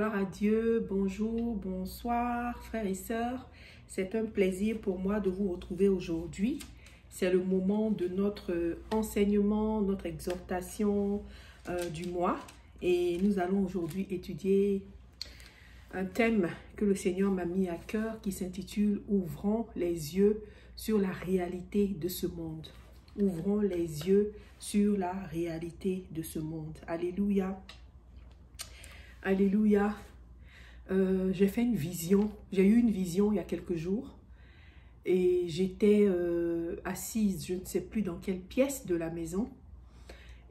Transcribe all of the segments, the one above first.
Gloire à Dieu, bonjour, bonsoir, frères et sœurs. C'est un plaisir pour moi de vous retrouver aujourd'hui. C'est le moment de notre enseignement, notre exhortation du mois. Et nous allons aujourd'hui étudier un thème que le Seigneur m'a mis à cœur qui s'intitule « Ouvrons les yeux sur la réalité de ce monde ». Ouvrons les yeux sur la réalité de ce monde. Alléluia. Alléluia. J'ai fait une vision. J'ai eu une vision il y a quelques jours. Et j'étais assise, je ne sais plus dans quelle pièce de la maison.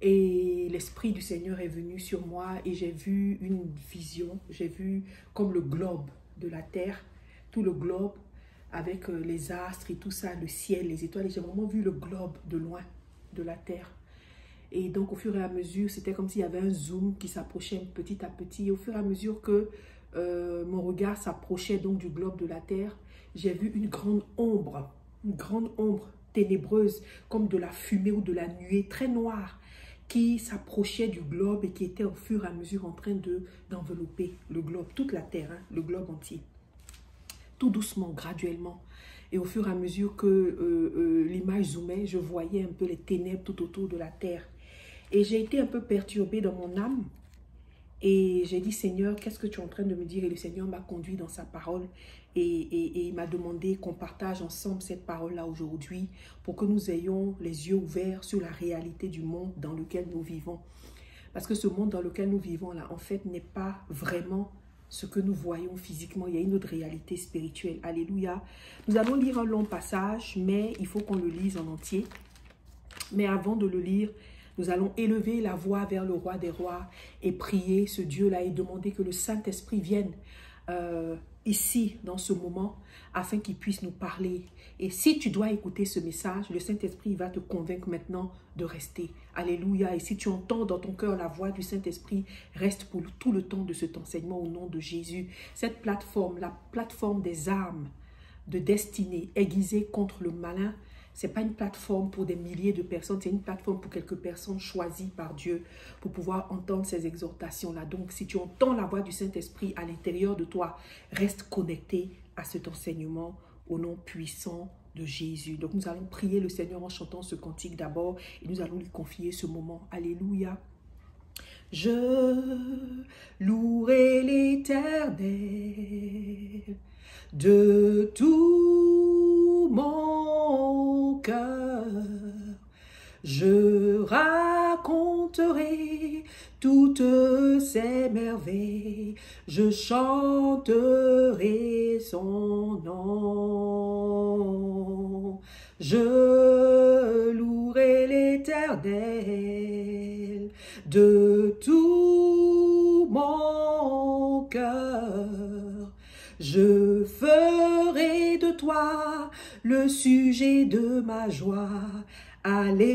Et l'Esprit du Seigneur est venu sur moi et j'ai vu une vision. J'ai vu comme le globe de la terre, tout le globe avec les astres et tout ça, le ciel, les étoiles. J'ai vraiment vu le globe de loin de la terre. Et donc, au fur et à mesure, c'était comme s'il y avait un zoom qui s'approchait petit à petit. Et au fur et à mesure que mon regard s'approchait donc du globe de la Terre, j'ai vu une grande ombre ténébreuse, comme de la fumée ou de la nuée très noire, qui s'approchait du globe et qui était au fur et à mesure en train d'envelopper le globe, toute la Terre, hein, le globe entier. Tout doucement, graduellement. Et au fur et à mesure que l'image zoomait, je voyais un peu les ténèbres tout autour de la Terre. Et j'ai été un peu perturbée dans mon âme. Et j'ai dit, Seigneur, qu'est-ce que tu es en train de me dire? Et le Seigneur m'a conduit dans sa parole. Et il m'a demandé qu'on partage ensemble cette parole-là aujourd'hui pour que nous ayons les yeux ouverts sur la réalité du monde dans lequel nous vivons. Parce que ce monde dans lequel nous vivons, là, en fait, n'est pas vraiment ce que nous voyons physiquement. Il y a une autre réalité spirituelle. Alléluia. Nous allons lire un long passage, mais il faut qu'on le lise en entier. Mais avant de le lire, nous allons élever la voix vers le roi des rois et prier ce Dieu-là et demander que le Saint-Esprit vienne ici, dans ce moment, afin qu'il puisse nous parler. Et si tu dois écouter ce message, le Saint-Esprit va te convaincre maintenant de rester. Alléluia. Et si tu entends dans ton cœur la voix du Saint-Esprit, reste pour tout le temps de cet enseignement au nom de Jésus. Cette plateforme, la plateforme des armes de destinée aiguisée contre le malin, ce n'est pas une plateforme pour des milliers de personnes, c'est une plateforme pour quelques personnes choisies par Dieu pour pouvoir entendre ces exhortations-là. Donc, si tu entends la voix du Saint-Esprit à l'intérieur de toi, reste connecté à cet enseignement au nom puissant de Jésus. Donc, nous allons prier le Seigneur en chantant ce cantique d'abord et nous allons lui confier ce moment. Alléluia. Je louerai l'Éternel de tout mon cœur. Je raconterai toutes ses merveilles, je chanterai son nom. Je louerai l'Éternel de tout mon cœur. Je ferai de toi le sujet de ma joie. Alléluia.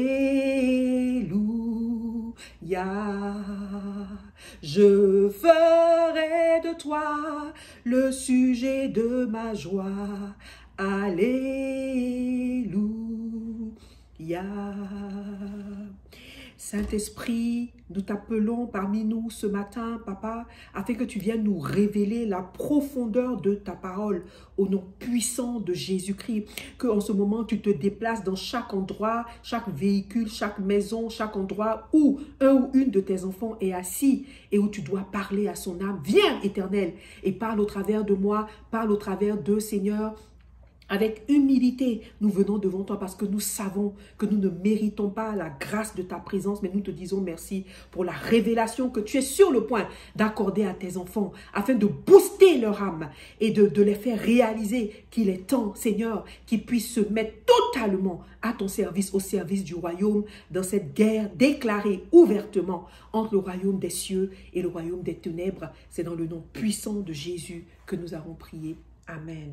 Je ferai de toi le sujet de ma joie. Alléluia. Saint-Esprit, nous t'appelons parmi nous ce matin, Papa, afin que tu viennes nous révéler la profondeur de ta parole au nom puissant de Jésus-Christ. Que en ce moment, tu te déplaces dans chaque endroit, chaque véhicule, chaque maison, chaque endroit où un ou une de tes enfants est assis et où tu dois parler à son âme. Viens, Éternel, et parle au travers de moi, parle au travers d'eux, Seigneur. Avec humilité, nous venons devant toi parce que nous savons que nous ne méritons pas la grâce de ta présence, mais nous te disons merci pour la révélation que tu es sur le point d'accorder à tes enfants afin de booster leur âme et de les faire réaliser qu'il est temps, Seigneur, qu'ils puissent se mettre totalement à ton service, au service du royaume, dans cette guerre déclarée ouvertement entre le royaume des cieux et le royaume des ténèbres. C'est dans le nom puissant de Jésus que nous avons prié. Amen.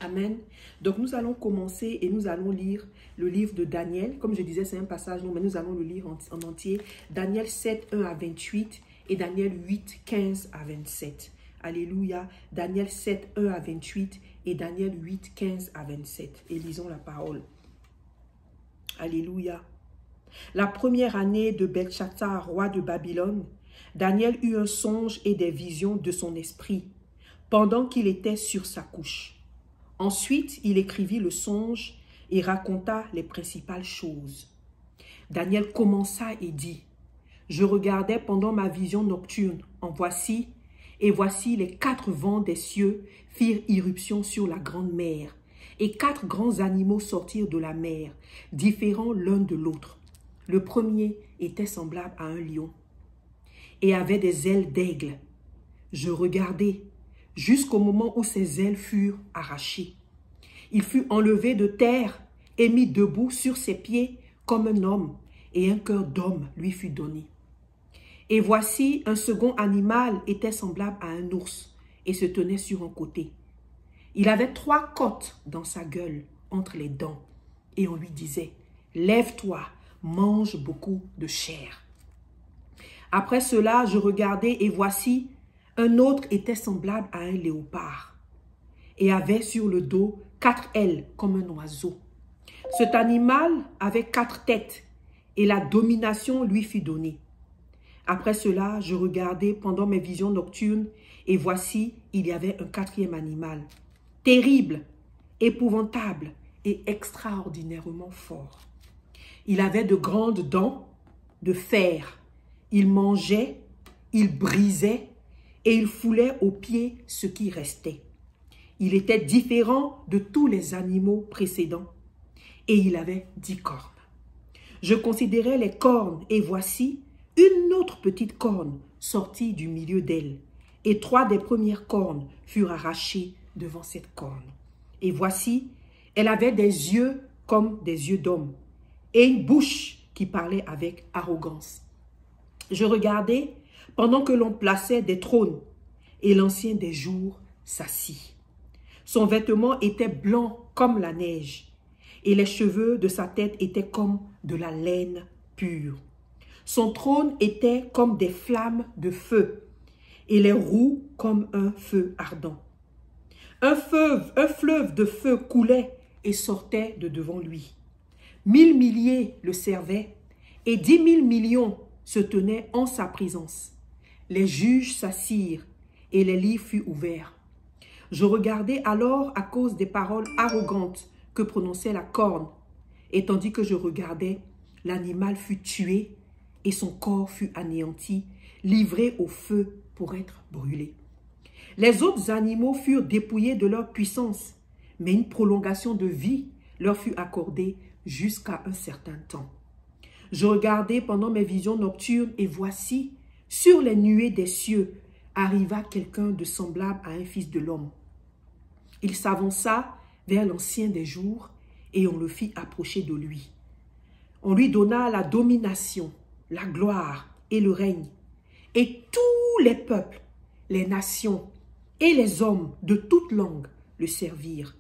Amen. Donc nous allons commencer et nous allons lire le livre de Daniel. Comme je disais, c'est un passage long, mais nous allons le lire en entier. Daniel 7, 1 à 28 et Daniel 8, 15 à 27. Alléluia. Daniel 7, 1 à 28 et Daniel 8, 15 à 27. Et lisons la parole. Alléluia. La première année de Belshazzar, roi de Babylone, Daniel eut un songe et des visions de son esprit pendant qu'il était sur sa couche. Ensuite, il écrivit le songe et raconta les principales choses. Daniel commença et dit, « Je regardais pendant ma vision nocturne, et voici les 4 vents des cieux firent irruption sur la grande mer, et 4 grands animaux sortirent de la mer, différents l'un de l'autre. Le premier était semblable à un lion, et avait des ailes d'aigle. Je regardai jusqu'au moment où ses ailes furent arrachées. Il fut enlevé de terre et mis debout sur ses pieds comme un homme, et un cœur d'homme lui fut donné. Et voici un second animal était semblable à un ours, et se tenait sur un côté. Il avait 3 côtes dans sa gueule, entre les dents, et on lui disait, « Lève-toi, mange beaucoup de chair. » Après cela, je regardai, et voici, un autre était semblable à un léopard, et avait sur le dos 4 ailes comme un oiseau. Cet animal avait 4 têtes, et la domination lui fut donnée. Après cela, je regardai pendant mes visions nocturnes, et voici, il y avait un 4e animal, terrible, épouvantable et extraordinairement fort. Il avait de grandes dents de fer. Il mangeait, il brisait et il foulait aux pieds ce qui restait. Il était différent de tous les animaux précédents et il avait 10 cornes. Je considérais les cornes et voici, une autre petite corne sortit du milieu d'elle et 3 des premières cornes furent arrachées devant cette corne. Et voici, elle avait des yeux comme des yeux d'homme et une bouche qui parlait avec arrogance. Je regardais pendant que l'on plaçait des trônes et l'ancien des jours s'assit. Son vêtement était blanc comme la neige et les cheveux de sa tête étaient comme de la laine pure. Son trône était comme des flammes de feu et les roues comme un feu ardent. Un fleuve de feu coulait et sortait de devant lui. 1000 milliers le servaient et 10 000 millions se tenaient en sa présence. Les juges s'assirent et les livres furent ouverts. Je regardais alors à cause des paroles arrogantes que prononçait la corne, et tandis que je regardais, l'animal fut tué et son corps fut anéanti, livré au feu pour être brûlé. Les autres animaux furent dépouillés de leur puissance, mais une prolongation de vie leur fut accordée jusqu'à un certain temps. Je regardais pendant mes visions nocturnes et voici, sur les nuées des cieux, arriva quelqu'un de semblable à un fils de l'homme. Il s'avança vers l'ancien des jours et on le fit approcher de lui. On lui donna la domination, la gloire et le règne. Et tous les peuples, les nations et les hommes de toute langue le servirent.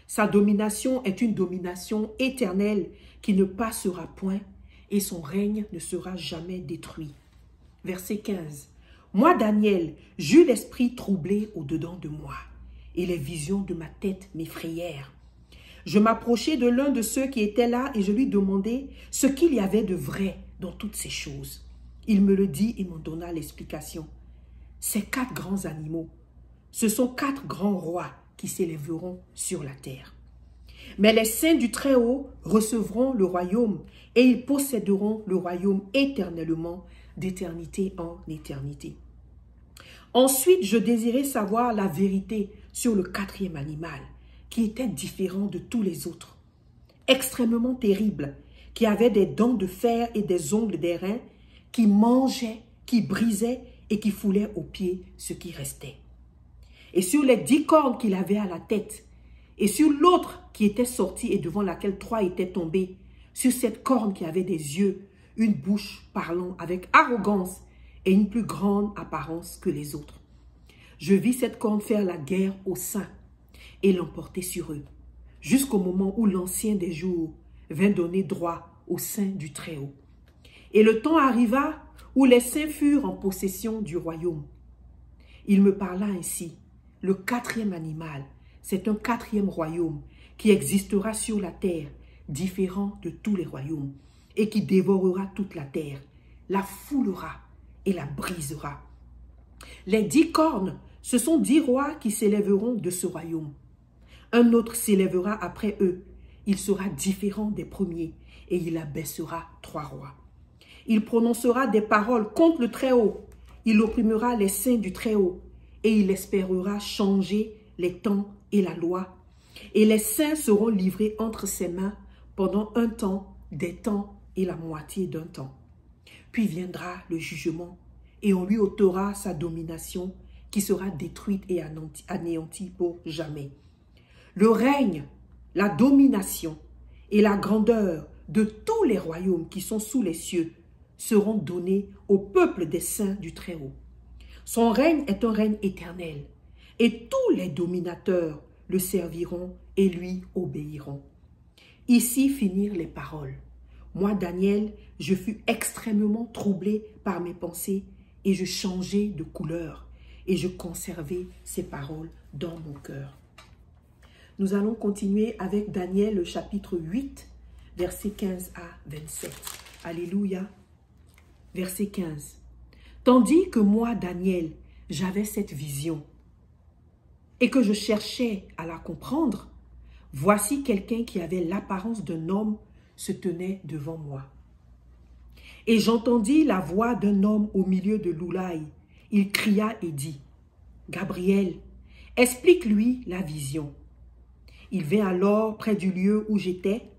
Sa domination est une domination éternelle qui ne passera point et son règne ne sera jamais détruit. Verset 15. Moi, Daniel, j'eus l'esprit troublé au-dedans de moi et les visions de ma tête m'effrayèrent. Je m'approchai de l'un de ceux qui étaient là et je lui demandai ce qu'il y avait de vrai dans toutes ces choses. Il me le dit et m'en donna l'explication. Ces 4 grands animaux, ce sont 4 grands rois qui s'élèveront sur la terre. Mais les saints du Très-Haut recevront le royaume et ils posséderont le royaume éternellement, d'éternité en éternité. Ensuite, je désirais savoir la vérité sur le 4e animal, qui était différent de tous les autres, extrêmement terrible, qui avait des dents de fer et des ongles d'airain, qui mangeait, qui brisait et qui foulait aux pieds ce qui restait. Et sur les 10 cornes qu'il avait à la tête, et sur l'autre qui était sortie et devant laquelle 3 étaient tombés, sur cette corne qui avait des yeux, une bouche parlant avec arrogance et une plus grande apparence que les autres. Je vis cette corne faire la guerre aux saints et l'emporter sur eux, jusqu'au moment où l'ancien des jours vint donner droit aux saints du Très-Haut. Et le temps arriva où les saints furent en possession du royaume. Il me parla ainsi, le 4e animal, c'est un 4e royaume qui existera sur la terre, différent de tous les royaumes, et qui dévorera toute la terre, la foulera et la brisera. Les 10 cornes, ce sont 10 rois qui s'élèveront de ce royaume. Un autre s'élèvera après eux. Il sera différent des premiers et il abaissera 3 rois. Il prononcera des paroles contre le Très-Haut. Il opprimera les saints du Très-Haut et il espérera changer les temps et la loi. Et les saints seront livrés entre ses mains pendant un temps, des temps et la moitié d'un temps. Puis viendra le jugement et on lui ôtera sa domination qui sera détruite et anéantie pour jamais. Le règne, la domination et la grandeur de tous les royaumes qui sont sous les cieux seront donnés au peuple des saints du Très-Haut. Son règne est un règne éternel et tous les dominateurs le serviront et lui obéiront. Ici finirent les paroles. Moi, Daniel, je fus extrêmement troublé par mes pensées et je changeai de couleur et je conservai ces paroles dans mon cœur. Nous allons continuer avec Daniel, le chapitre 8, versets 15 à 27. Alléluia. Verset 15. Tandis que moi, Daniel, j'avais cette vision et que je cherchais à la comprendre, voici quelqu'un qui avait l'apparence d'un homme se tenait devant moi. Et j'entendis la voix d'un homme au milieu de l'oulaï. Il cria et dit, « Gabriel, explique-lui la vision. » Il vint alors près du lieu où j'étais,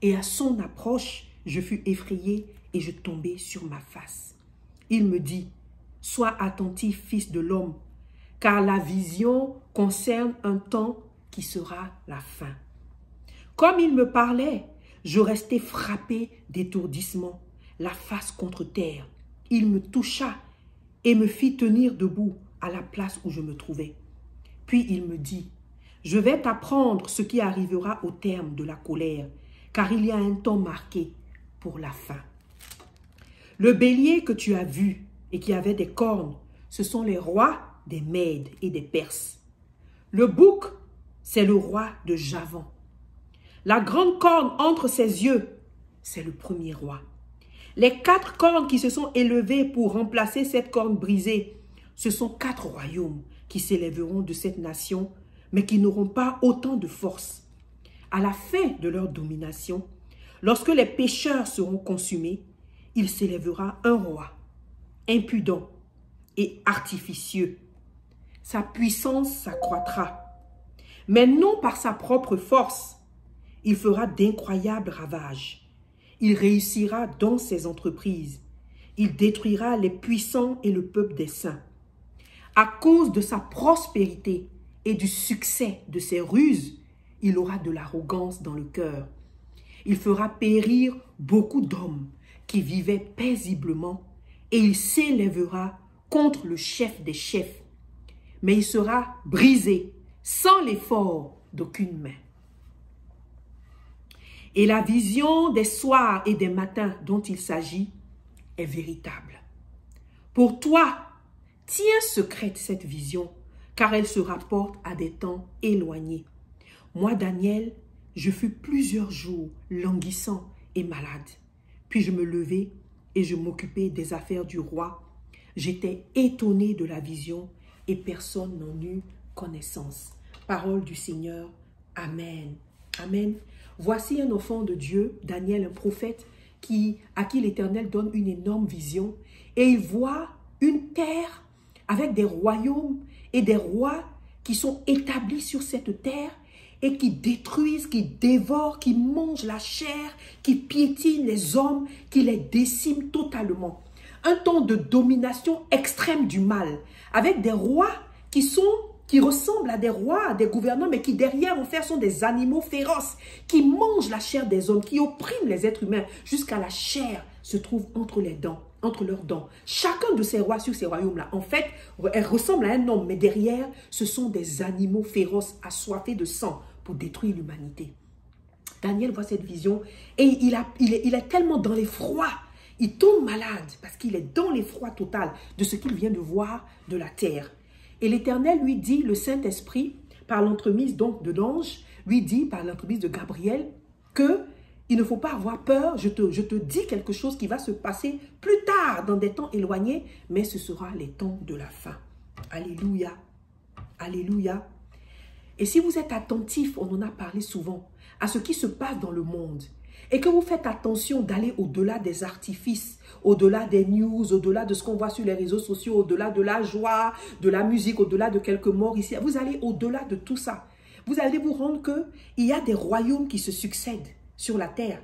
et à son approche, je fus effrayé et je tombai sur ma face. Il me dit, « Sois attentif, fils de l'homme, car la vision concerne un temps qui sera la fin. » Comme il me parlait, je restai frappé d'étourdissement, la face contre terre. Il me toucha et me fit tenir debout à la place où je me trouvais. Puis il me dit, « Je vais t'apprendre ce qui arrivera au terme de la colère, car il y a un temps marqué pour la fin. Le bélier que tu as vu et qui avait des cornes, ce sont les rois des Mèdes et des Perses. Le bouc, c'est le roi de Javan. La grande corne entre ses yeux, c'est le premier roi. Les 4 cornes qui se sont élevées pour remplacer cette corne brisée, ce sont 4 royaumes qui s'élèveront de cette nation, mais qui n'auront pas autant de force. À la fin de leur domination, lorsque les pécheurs seront consumés, il s'élèvera un roi, impudent et artificieux. Sa puissance s'accroîtra, mais non par sa propre force. Il fera d'incroyables ravages. Il réussira dans ses entreprises. Il détruira les puissants et le peuple des saints. À cause de sa prospérité et du succès de ses ruses, il aura de l'arrogance dans le cœur. Il fera périr beaucoup d'hommes qui vivaient paisiblement et il s'élèvera contre le chef des chefs. Mais il sera brisé sans l'effort d'aucune main. Et la vision des soirs et des matins dont il s'agit est véritable. Pour toi, tiens secrète cette vision, car elle se rapporte à des temps éloignés. Moi, Daniel, je fus plusieurs jours languissant et malade. Puis je me levai et je m'occupais des affaires du roi. J'étais étonné de la vision et personne n'en eut connaissance. Parole du Seigneur. Amen. Amen. Voici un enfant de Dieu, Daniel, un prophète, à qui l'Éternel donne une énorme vision. Et il voit une terre avec des royaumes et des rois qui sont établis sur cette terre et qui détruisent, qui dévorent, qui mangent la chair, qui piétinent les hommes, qui les déciment totalement. Un temps de domination extrême du mal, avec des rois qui ressemblent à des rois, à des gouvernants, mais qui derrière en fait sont des animaux féroces, qui mangent la chair des hommes, qui oppriment les êtres humains, jusqu'à la chair se trouve entre leurs dents. Chacun de ces rois sur ces royaumes-là, en fait, elle ressemble à un homme, mais derrière, ce sont des animaux féroces, assoiffés de sang pour détruire l'humanité. Daniel voit cette vision et il est tellement dans l'effroi, il tombe malade parce qu'il est dans l'effroi total de ce qu'il vient de voir de la terre. Et l'Éternel lui dit, le Saint-Esprit, par l'entremise donc de l'ange, lui dit, par l'entremise de Gabriel, que il ne faut pas avoir peur. Je te dis quelque chose qui va se passer plus tard, dans des temps éloignés, mais ce sera les temps de la fin. Alléluia. Alléluia. Et si vous êtes attentif, on en a parlé souvent, à ce qui se passe dans le monde, et que vous faites attention d'aller au-delà des artifices, au-delà des news, au-delà de ce qu'on voit sur les réseaux sociaux, au-delà de la joie, de la musique, au-delà de quelques morts ici, vous allez au-delà de tout ça. Vous allez vous rendre qu'il y a des royaumes qui se succèdent sur la terre,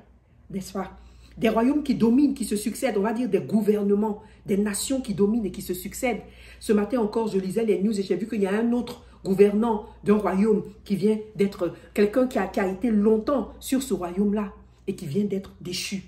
n'est-ce pas? Des royaumes qui dominent, qui se succèdent, on va dire des gouvernements, des nations qui dominent et qui se succèdent. Ce matin encore, je lisais les news et j'ai vu qu'il y a un autre gouvernant d'un royaume qui vient d'être quelqu'un qui a été longtemps sur ce royaume-là et qui vient d'être déchu.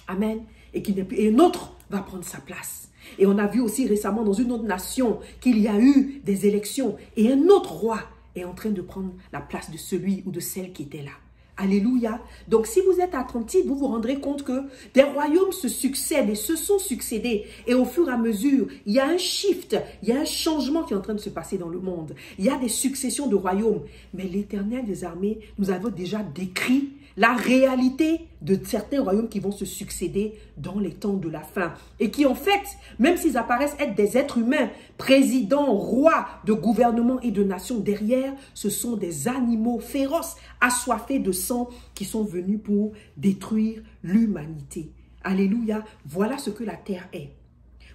Amen. Et un autre va prendre sa place. Et on a vu aussi récemment dans une autre nation qu'il y a eu des élections et un autre roi est en train de prendre la place de celui ou de celle qui était là. Alléluia. Donc, si vous êtes attentif, vous vous rendrez compte que des royaumes se succèdent et se sont succédés. Et au fur et à mesure, il y a un shift, il y a un changement qui est en train de se passer dans le monde. Il y a des successions de royaumes. Mais l'Éternel des armées nous avait déjà décrit la réalité de certains royaumes qui vont se succéder dans les temps de la fin. Et qui en fait, même s'ils apparaissent être des êtres humains, présidents, rois de gouvernements et de nations, derrière, ce sont des animaux féroces, assoiffés de sang, qui sont venus pour détruire l'humanité. Alléluia, voilà ce que la terre est.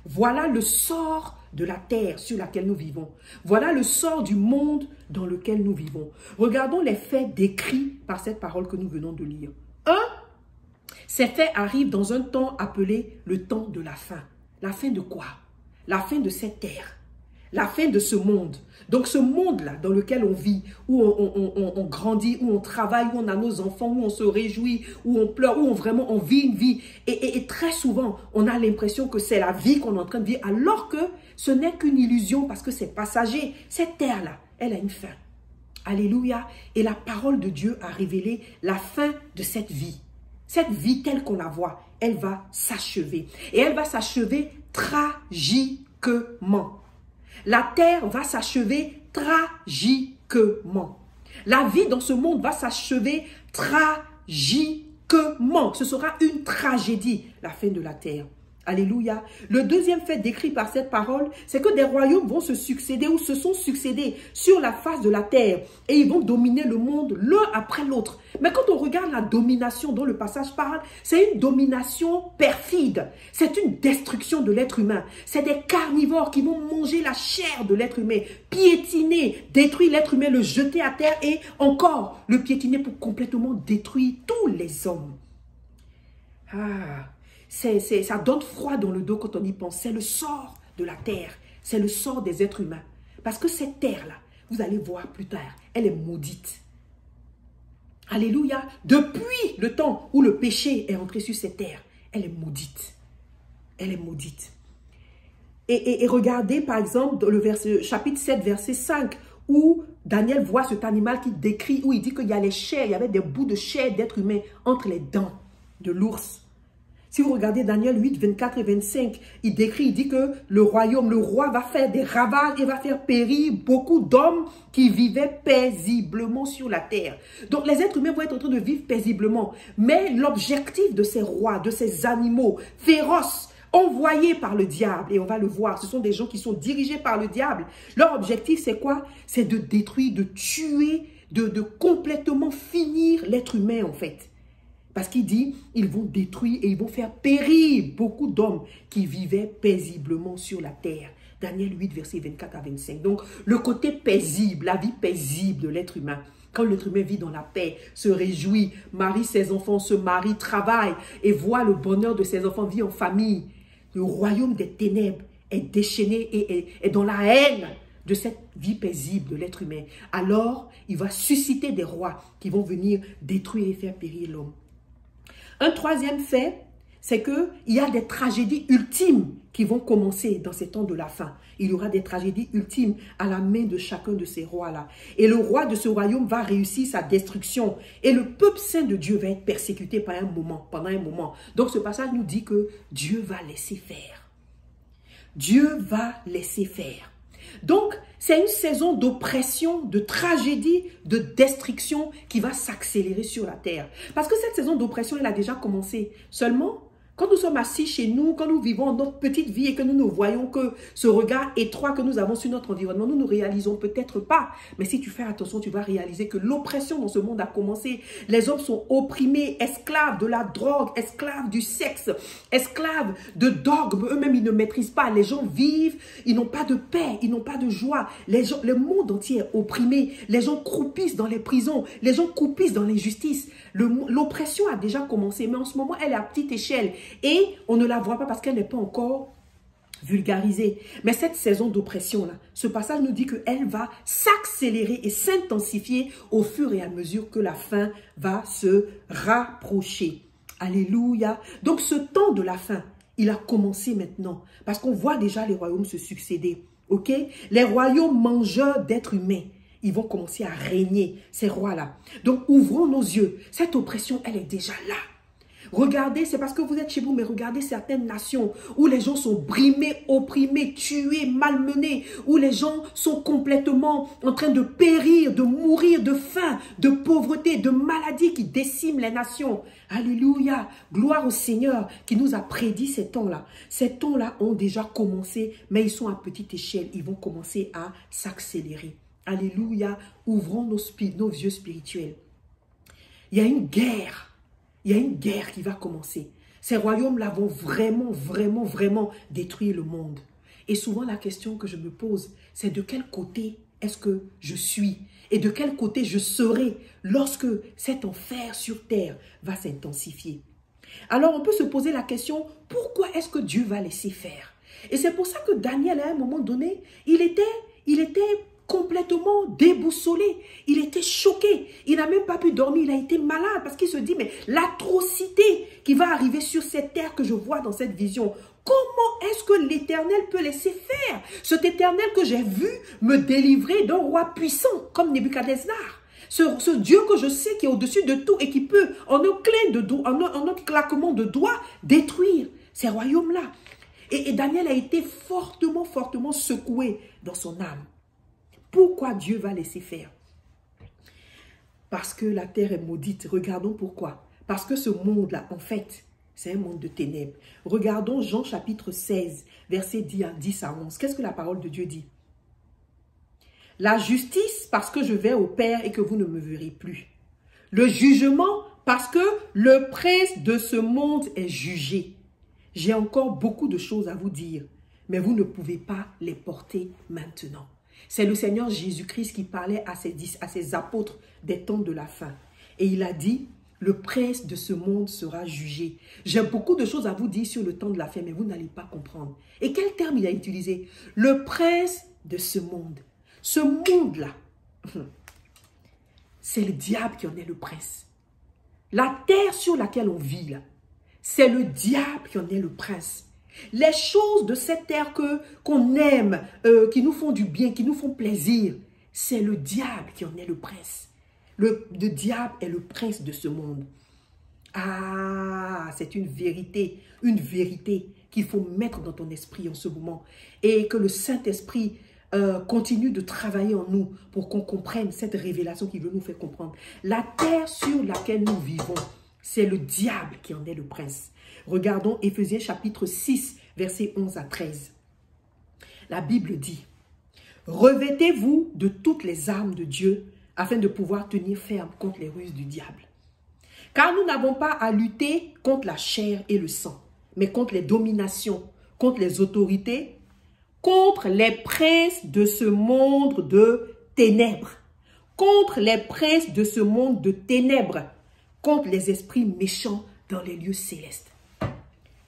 Voilà le sort de la terre sur laquelle nous vivons. Voilà le sort du monde dans lequel nous vivons. Regardons les faits décrits par cette parole que nous venons de lire. 1. Ces faits arrivent dans un temps appelé le temps de la fin. La fin de quoi? La fin de cette terre. La fin de ce monde. Donc ce monde-là dans lequel on vit, où on grandit, où on travaille, où on a nos enfants, où on se réjouit, où on pleure, où on vit une vie. Et très souvent, on a l'impression que c'est la vie qu'on est en train de vivre, alors que ce n'est qu'une illusion parce que c'est passager. Cette terre-là, elle a une fin. Alléluia. Et la parole de Dieu a révélé la fin de cette vie. Cette vie telle qu'on la voit, elle va s'achever. Et elle va s'achever tragiquement. La terre va s'achever tragiquement. La vie dans ce monde va s'achever tragiquement. Ce sera une tragédie, la fin de la terre. Alléluia. Le deuxième fait décrit par cette parole, c'est que des royaumes vont se succéder ou se sont succédés sur la face de la terre et ils vont dominer le monde l'un après l'autre. Mais quand on regarde la domination dont le passage parle, c'est une domination perfide. C'est une destruction de l'être humain. C'est des carnivores qui vont manger la chair de l'être humain, piétiner, détruire l'être humain, le jeter à terre et encore le piétiner pour complètement détruire tous les hommes. Ça donne froid dans le dos quand on y pense. C'est le sort de la terre. C'est le sort des êtres humains. Parce que cette terre-là, vous allez voir plus tard, elle est maudite. Alléluia. Depuis le temps où le péché est entré sur cette terre, elle est maudite. Elle est maudite. Et regardez par exemple dans le chapitre 7, verset 5, où Daniel voit cet animal qui décrit, où il dit qu'il y a les chairs, il y avait des bouts de chair d'être humain entre les dents de l'ours. Si vous regardez Daniel 8, 24 et 25, il décrit, il dit que le royaume, le roi va faire des ravages et va faire périr beaucoup d'hommes qui vivaient paisiblement sur la terre. Donc les êtres humains vont être en train de vivre paisiblement. Mais l'objectif de ces rois, de ces animaux féroces, envoyés par le diable, et on va le voir, ce sont des gens qui sont dirigés par le diable. Leur objectif c'est quoi? C'est de détruire, de tuer, de complètement finir l'être humain en fait. Parce qu'il dit, ils vont détruire et ils vont faire périr beaucoup d'hommes qui vivaient paisiblement sur la terre. Daniel 8, verset 24 à 25. Donc, le côté paisible, la vie paisible de l'être humain. Quand l'être humain vit dans la paix, se réjouit, marie ses enfants, se marie, travaille et voit le bonheur de ses enfants, vit en famille. Le royaume des ténèbres est déchaîné et est dans la haine de cette vie paisible de l'être humain. Alors, il va susciter des rois qui vont venir détruire et faire périr l'homme. Un troisième fait, c'est qu'il y a des tragédies ultimes qui vont commencer dans ces temps de la fin. Il y aura des tragédies ultimes à la main de chacun de ces rois-là. Et le roi de ce royaume va réussir sa destruction. Et le peuple saint de Dieu va être persécuté pendant un moment. Donc ce passage nous dit que Dieu va laisser faire. Dieu va laisser faire. Donc, c'est une saison d'oppression, de tragédie, de destruction qui va s'accélérer sur la terre. Parce que cette saison d'oppression, elle a déjà commencé. Seulement, quand nous sommes assis chez nous, quand nous vivons notre petite vie et que nous ne voyons que ce regard étroit que nous avons sur notre environnement, nous ne réalisons peut-être pas. Mais si tu fais attention, tu vas réaliser que l'oppression dans ce monde a commencé. Les hommes sont opprimés, esclaves de la drogue, esclaves du sexe, esclaves de dogmes. Eux-mêmes, ils ne maîtrisent pas. Les gens vivent, ils n'ont pas de paix, ils n'ont pas de joie. Le monde entier est opprimé. Les gens croupissent dans les prisons. Les gens croupissent dans l'injustice. L'oppression a déjà commencé, mais en ce moment, elle est à petite échelle. Et on ne la voit pas parce qu'elle n'est pas encore vulgarisée. Mais cette saison d'oppression-là, ce passage nous dit qu'elle va s'accélérer et s'intensifier au fur et à mesure que la fin va se rapprocher. Alléluia. Donc ce temps de la fin, il a commencé maintenant. Parce qu'on voit déjà les royaumes se succéder. Ok? Les royaumes mangeurs d'êtres humains. Ils vont commencer à régner, ces rois-là. Donc ouvrons nos yeux. Cette oppression, elle est déjà là. Regardez, c'est parce que vous êtes chez vous, mais regardez certaines nations où les gens sont brimés, opprimés, tués, malmenés, où les gens sont complètement en train de périr, de mourir de faim, de pauvreté, de maladies qui déciment les nations. Alléluia, gloire au Seigneur qui nous a prédit ces temps-là. Ces temps-là ont déjà commencé, mais ils sont à petite échelle, ils vont commencer à s'accélérer. Alléluia, ouvrons nos yeux spirituels. Il y a une guerre. Il y a une guerre qui va commencer. Ces royaumes-là vont vraiment détruire le monde. Et souvent, la question que je me pose, c'est de quel côté est-ce que je suis? Et de quel côté je serai lorsque cet enfer sur terre va s'intensifier? Alors, on peut se poser la question, pourquoi est-ce que Dieu va laisser faire? Et c'est pour ça que Daniel, à un moment donné, il était complètement déboussolé. Il était choqué. Il n'a même pas pu dormir. Il a été malade parce qu'il se dit, mais l'atrocité qui va arriver sur cette terre que je vois dans cette vision, comment est-ce que l'Éternel peut laisser faire? Cet Éternel que j'ai vu me délivrer d'un roi puissant comme Nebuchadnezzar. Ce Dieu que je sais qui est au-dessus de tout et qui peut, en un claquement de doigts, détruire ces royaumes-là. Et Daniel a été fortement secoué dans son âme. Pourquoi Dieu va laisser faire? Parce que la terre est maudite. Regardons pourquoi. Parce que ce monde-là, en fait, c'est un monde de ténèbres. Regardons Jean chapitre 16, versets 10 à 11. Qu'est-ce que la parole de Dieu dit? La justice, parce que je vais au Père et que vous ne me verrez plus. Le jugement, parce que le prince de ce monde est jugé. J'ai encore beaucoup de choses à vous dire, mais vous ne pouvez pas les porter maintenant. C'est le Seigneur Jésus-Christ qui parlait à ses apôtres des temps de la fin. Et il a dit, le prince de ce monde sera jugé. J'ai beaucoup de choses à vous dire sur le temps de la fin, mais vous n'allez pas comprendre. Et quel terme il a utilisé? Le prince de ce monde. Ce monde-là, c'est le diable qui en est le prince. La terre sur laquelle on vit, là, c'est le diable qui en est le prince. Les choses de cette terre qu'on aime, qui nous font du bien, qui nous font plaisir, c'est le diable qui en est le prince. Le diable est le prince de ce monde. Ah, c'est une vérité qu'il faut mettre dans ton esprit en ce moment. Et que le Saint-Esprit continue de travailler en nous pour qu'on comprenne cette révélation qu'il veut nous faire comprendre. La terre sur laquelle nous vivons, c'est le diable qui en est le prince. Regardons Éphésiens chapitre 6, versets 11 à 13. La Bible dit, « Revêtez-vous de toutes les armes de Dieu afin de pouvoir tenir ferme contre les ruses du diable. Car nous n'avons pas à lutter contre la chair et le sang, mais contre les dominations, contre les autorités, contre les princes de ce monde de ténèbres, contre les princes de ce monde de ténèbres, contre les esprits méchants dans les lieux célestes. »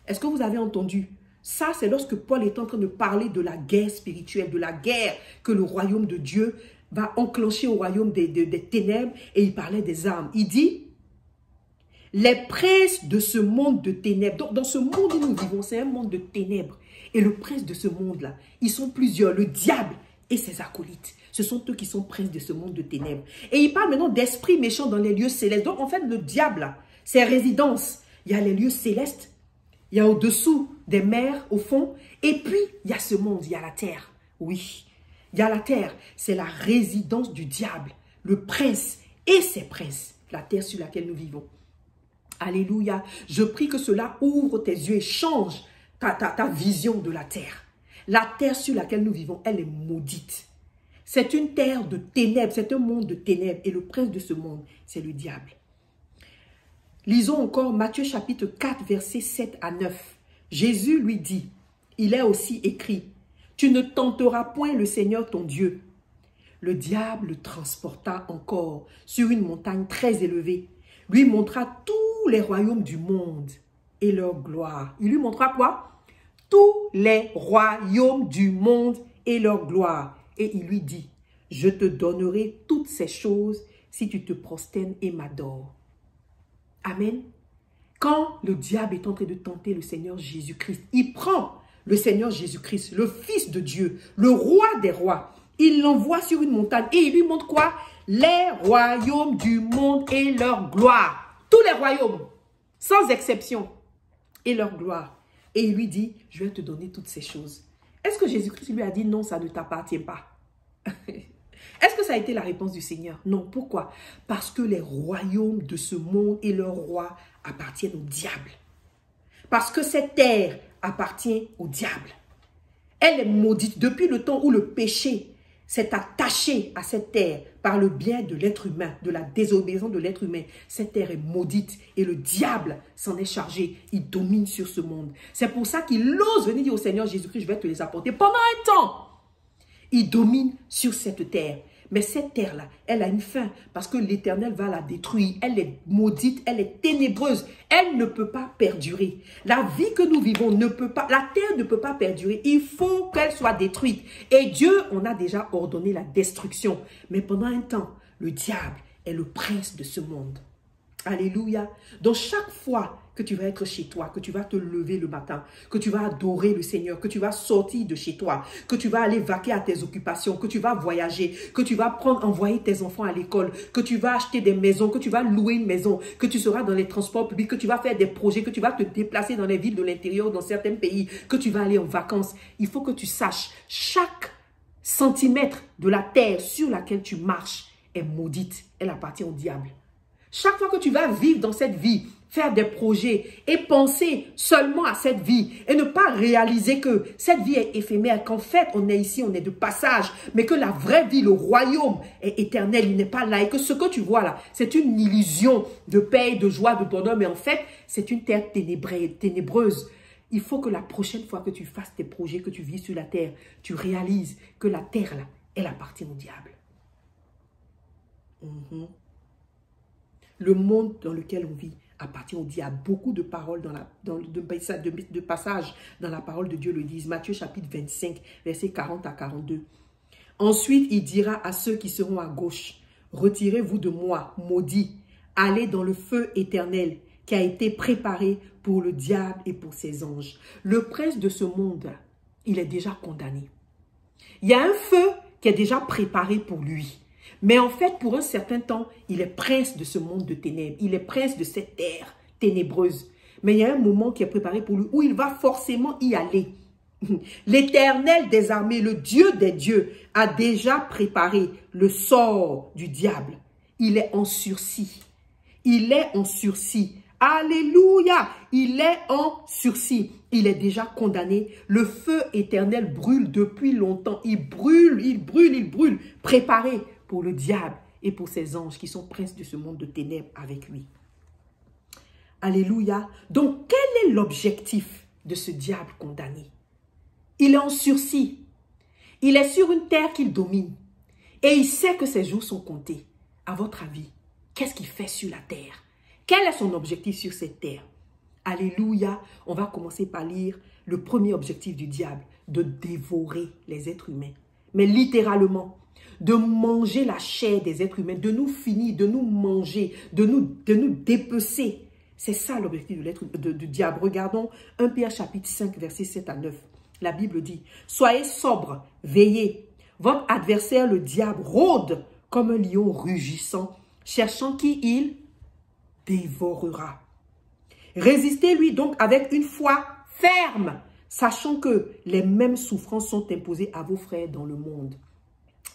Est-ce que vous avez entendu? Ça, c'est lorsque Paul est en train de parler de la guerre spirituelle, de la guerre que le royaume de Dieu va enclencher au royaume des ténèbres, et il parlait des armes. Il dit, les princes de ce monde de ténèbres, donc dans ce monde où nous vivons, c'est un monde de ténèbres, et le prince de ce monde-là, ils sont plusieurs, le diable et ses acolytes. Ce sont eux qui sont princes de ce monde de ténèbres. Et il parle maintenant d'esprits méchants dans les lieux célestes. Donc en fait, le diable, là, c'est résidence. Il y a les lieux célestes, il y a au-dessous des mers, au fond, et puis il y a ce monde, il y a la terre. Oui, Il y a la terre, c'est la résidence du diable, le prince et ses princes, la terre sur laquelle nous vivons. Alléluia. Je prie que cela ouvre tes yeux et change ta vision de la terre. La terre sur laquelle nous vivons, elle est maudite. C'est une terre de ténèbres, c'est un monde de ténèbres. Et le prince de ce monde, c'est le diable. Lisons encore Matthieu chapitre 4, versets 7 à 9. Jésus lui dit, il est aussi écrit, tu ne tenteras point le Seigneur ton Dieu. Le diable le transporta encore sur une montagne très élevée, lui montra tous les royaumes du monde et leur gloire. Il lui montra quoi? Tous les royaumes du monde et leur gloire. Et il lui dit, je te donnerai toutes ces choses si tu te prosternes et m'adores. Amen. Quand le diable est en train de tenter le Seigneur Jésus-Christ, il prend le Seigneur Jésus-Christ, le Fils de Dieu, le roi des rois, il l'envoie sur une montagne et il lui montre quoi? Les royaumes du monde et leur gloire. Tous les royaumes, sans exception, et leur gloire. Et il lui dit, je vais te donner toutes ces choses. Est-ce que Jésus-Christ lui a dit, non, ça ne t'appartient pas? Est-ce que ça a été la réponse du Seigneur? Non. Pourquoi? Parce que les royaumes de ce monde et leurs rois appartiennent au diable. Parce que cette terre appartient au diable. Elle est maudite depuis le temps où le péché s'est attaché à cette terre par le biais de l'être humain, de la désobéissance de l'être humain. Cette terre est maudite et le diable s'en est chargé. Il domine sur ce monde. C'est pour ça qu'il ose venir dire au Seigneur Jésus-Christ, je vais te les apporter pendant un temps. Il domine sur cette terre. Mais cette terre-là, elle a une fin parce que l'Éternel va la détruire. Elle est maudite, elle est ténébreuse. Elle ne peut pas perdurer. La vie que nous vivons ne peut pas, la terre ne peut pas perdurer. Il faut qu'elle soit détruite. Et Dieu, on a déjà ordonné la destruction. Mais pendant un temps, le diable est le prince de ce monde. Alléluia. Donc chaque fois que tu vas être chez toi, que tu vas te lever le matin, que tu vas adorer le Seigneur, que tu vas sortir de chez toi, que tu vas aller vaquer à tes occupations, que tu vas voyager, que tu vas envoyer tes enfants à l'école, que tu vas acheter des maisons, que tu vas louer une maison, que tu seras dans les transports publics, que tu vas faire des projets, que tu vas te déplacer dans les villes de l'intérieur, dans certains pays, que tu vas aller en vacances. Il faut que tu saches, chaque centimètre de la terre sur laquelle tu marches est maudite. Elle appartient au diable. Chaque fois que tu vas vivre dans cette vie, faire des projets et penser seulement à cette vie et ne pas réaliser que cette vie est éphémère, qu'en fait on est ici, on est de passage, mais que la vraie vie, le royaume est éternel, il n'est pas là et que ce que tu vois là, c'est une illusion de paix, de joie, de bonheur, mais en fait c'est une terre ténébreuse. Il faut que la prochaine fois que tu fasses tes projets, que tu vis sur la terre, tu réalises que la terre là, elle appartient au diable. Le monde dans lequel on vit appartient au diable. Beaucoup de paroles de passages dans la parole de Dieu le disent. Matthieu chapitre 25, versets 40 à 42. Ensuite, il dira à ceux qui seront à gauche, retirez-vous de moi, maudits, allez dans le feu éternel qui a été préparé pour le diable et pour ses anges. Le prince de ce monde, il est déjà condamné. Il y a un feu qui est déjà préparé pour lui. Mais en fait, pour un certain temps, il est prince de ce monde de ténèbres. Il est prince de cette terre ténébreuse. Mais il y a un moment qui est préparé pour lui où il va forcément y aller. L'Éternel des armées, le Dieu des dieux, a déjà préparé le sort du diable. Il est en sursis. Il est en sursis. Alléluia! Il est en sursis. Il est déjà condamné. Le feu éternel brûle depuis longtemps. Il brûle, il brûle, il brûle. Préparé pour le diable et pour ses anges qui sont princes de ce monde de ténèbres avec lui. Alléluia. Donc, quel est l'objectif de ce diable condamné? Il est en sursis. Il est sur une terre qu'il domine. Et il sait que ses jours sont comptés. À votre avis, qu'est-ce qu'il fait sur la terre? Quel est son objectif sur cette terre? Alléluia. On va commencer par lire le premier objectif du diable, de dévorer les êtres humains. Mais littéralement, de manger la chair des êtres humains, de nous finir, de nous manger, de nous dépecer. C'est ça l'objectif du diable. Regardons 1 Pierre chapitre 5, versets 7 à 9. La Bible dit, « Soyez sobres, veillez. Votre adversaire, le diable, rôde comme un lion rugissant, cherchant qui il dévorera. Résistez-lui donc avec une foi ferme, sachant que les mêmes souffrances sont imposées à vos frères dans le monde. »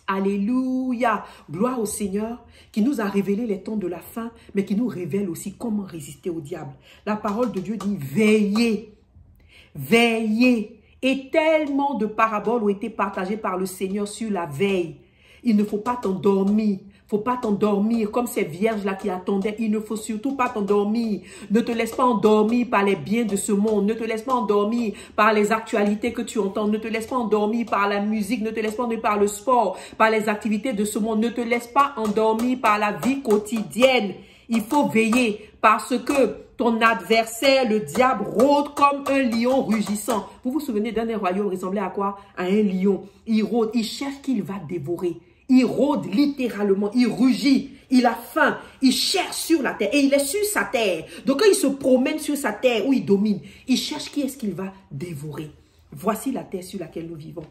Alléluia. Gloire au Seigneur qui nous a révélé les temps de la fin, mais qui nous révèle aussi comment résister au diable. La parole de Dieu dit, veillez, veillez. Et tellement de paraboles ont été partagées par le Seigneur sur la veille. Il ne faut pas t'endormir. Il ne faut pas t'endormir comme ces vierges-là qui attendaient. Il ne faut surtout pas t'endormir. Ne te laisse pas endormir par les biens de ce monde. Ne te laisse pas endormir par les actualités que tu entends. Ne te laisse pas endormir par la musique. Ne te laisse pas endormir par le sport, par les activités de ce monde. Ne te laisse pas endormir par la vie quotidienne. Il faut veiller parce que ton adversaire, le diable, rôde comme un lion rugissant. Vous vous souvenez d'un royaume ressemblait à quoi? À un lion. Il rôde, il cherche qu'il va dévorer. Il rôde littéralement, il rugit, il a faim, il cherche sur la terre et il est sur sa terre. Donc quand il se promène sur sa terre où il domine, il cherche qui est-ce qu'il va dévorer. Voici la terre sur laquelle nous vivons.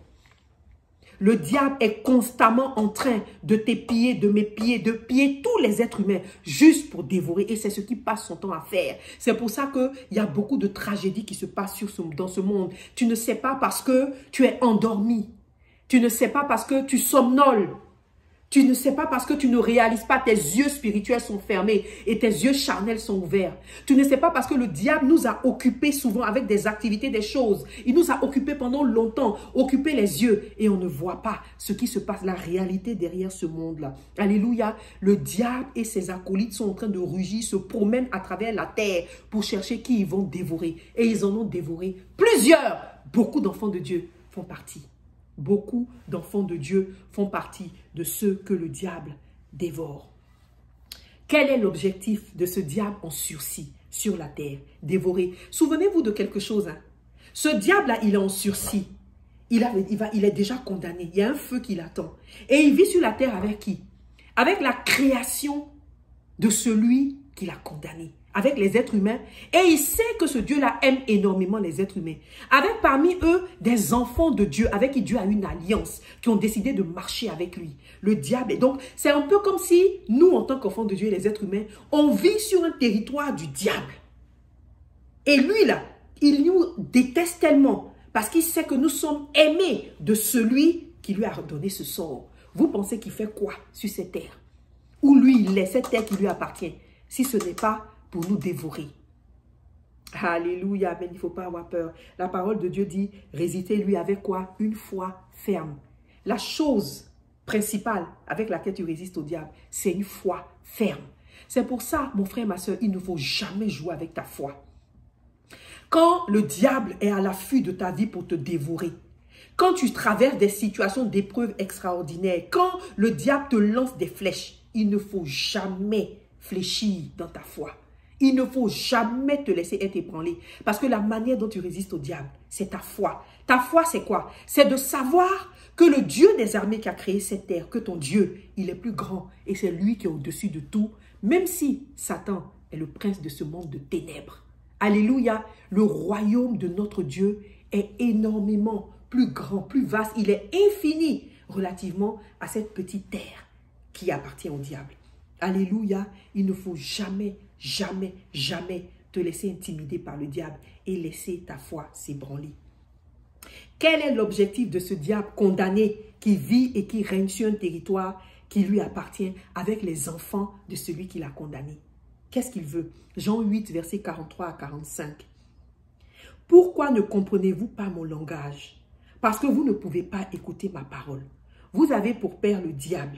Le diable est constamment en train de t'épier, de m'épier, de piller tous les êtres humains juste pour dévorer. Et c'est ce qu'il passe son temps à faire. C'est pour ça qu'il y a beaucoup de tragédies qui se passent dans ce monde. Tu ne sais pas parce que tu es endormi. Tu ne sais pas parce que tu somnoles. Tu ne sais pas parce que tu ne réalises pas, tes yeux spirituels sont fermés et tes yeux charnels sont ouverts. Tu ne sais pas parce que le diable nous a occupés souvent avec des activités, des choses. Il nous a occupés pendant longtemps, occupés les yeux et on ne voit pas ce qui se passe, la réalité derrière ce monde-là. Alléluia. Le diable et ses acolytes sont en train de rugir, se promènent à travers la terre pour chercher qui ils vont dévorer. Et ils en ont dévoré plusieurs. Beaucoup d'enfants de Dieu font partie. Beaucoup d'enfants de Dieu font partie de ceux que le diable dévore. Quel est l'objectif de ce diable en sursis sur la terre? Dévorer. Souvenez-vous de quelque chose. Hein? Ce diable-là, il est en sursis. Il est déjà condamné. Il y a un feu qui l'attend. Et il vit sur la terre avec qui? Avec la création de celui qui l'a condamné. Avec les êtres humains. Et il sait que ce Dieu-là aime énormément les êtres humains. Avec parmi eux des enfants de Dieu, avec qui Dieu a une alliance, qui ont décidé de marcher avec lui. Le diable. Donc, c'est un peu comme si nous, en tant qu'enfants de Dieu et les êtres humains, on vit sur un territoire du diable. Et lui, là, il nous déteste tellement parce qu'il sait que nous sommes aimés de celui qui lui a donné ce sort. Vous pensez qu'il fait quoi sur cette terre? Où lui, il est, cette terre qui lui appartient, si ce n'est pas pour nous dévorer. Alléluia, mais il ne faut pas avoir peur. La parole de Dieu dit, résistez-lui avec quoi? Une foi ferme. La chose principale avec laquelle tu résistes au diable, c'est une foi ferme. C'est pour ça, mon frère, ma soeur, il ne faut jamais jouer avec ta foi. Quand le diable est à l'affût de ta vie pour te dévorer, quand tu traverses des situations d'épreuves extraordinaires, quand le diable te lance des flèches, il ne faut jamais fléchir dans ta foi. Il ne faut jamais te laisser être ébranlé. Parce que la manière dont tu résistes au diable, c'est ta foi. Ta foi, c'est quoi? C'est de savoir que le Dieu des armées qui a créé cette terre, que ton Dieu, il est plus grand et c'est lui qui est au-dessus de tout, même si Satan est le prince de ce monde de ténèbres. Alléluia, le royaume de notre Dieu est énormément plus grand, plus vaste. Il est infini relativement à cette petite terre qui appartient au diable. Alléluia, il ne faut jamais, jamais, jamais te laisser intimider par le diable et laisser ta foi s'ébranler. Quel est l'objectif de ce diable condamné qui vit et qui règne sur un territoire qui lui appartient avec les enfants de celui qui l'a condamné? Qu'est-ce qu'il veut? Jean 8, versets 43 à 45. Pourquoi ne comprenez-vous pas mon langage? Parce que vous ne pouvez pas écouter ma parole. Vous avez pour père le diable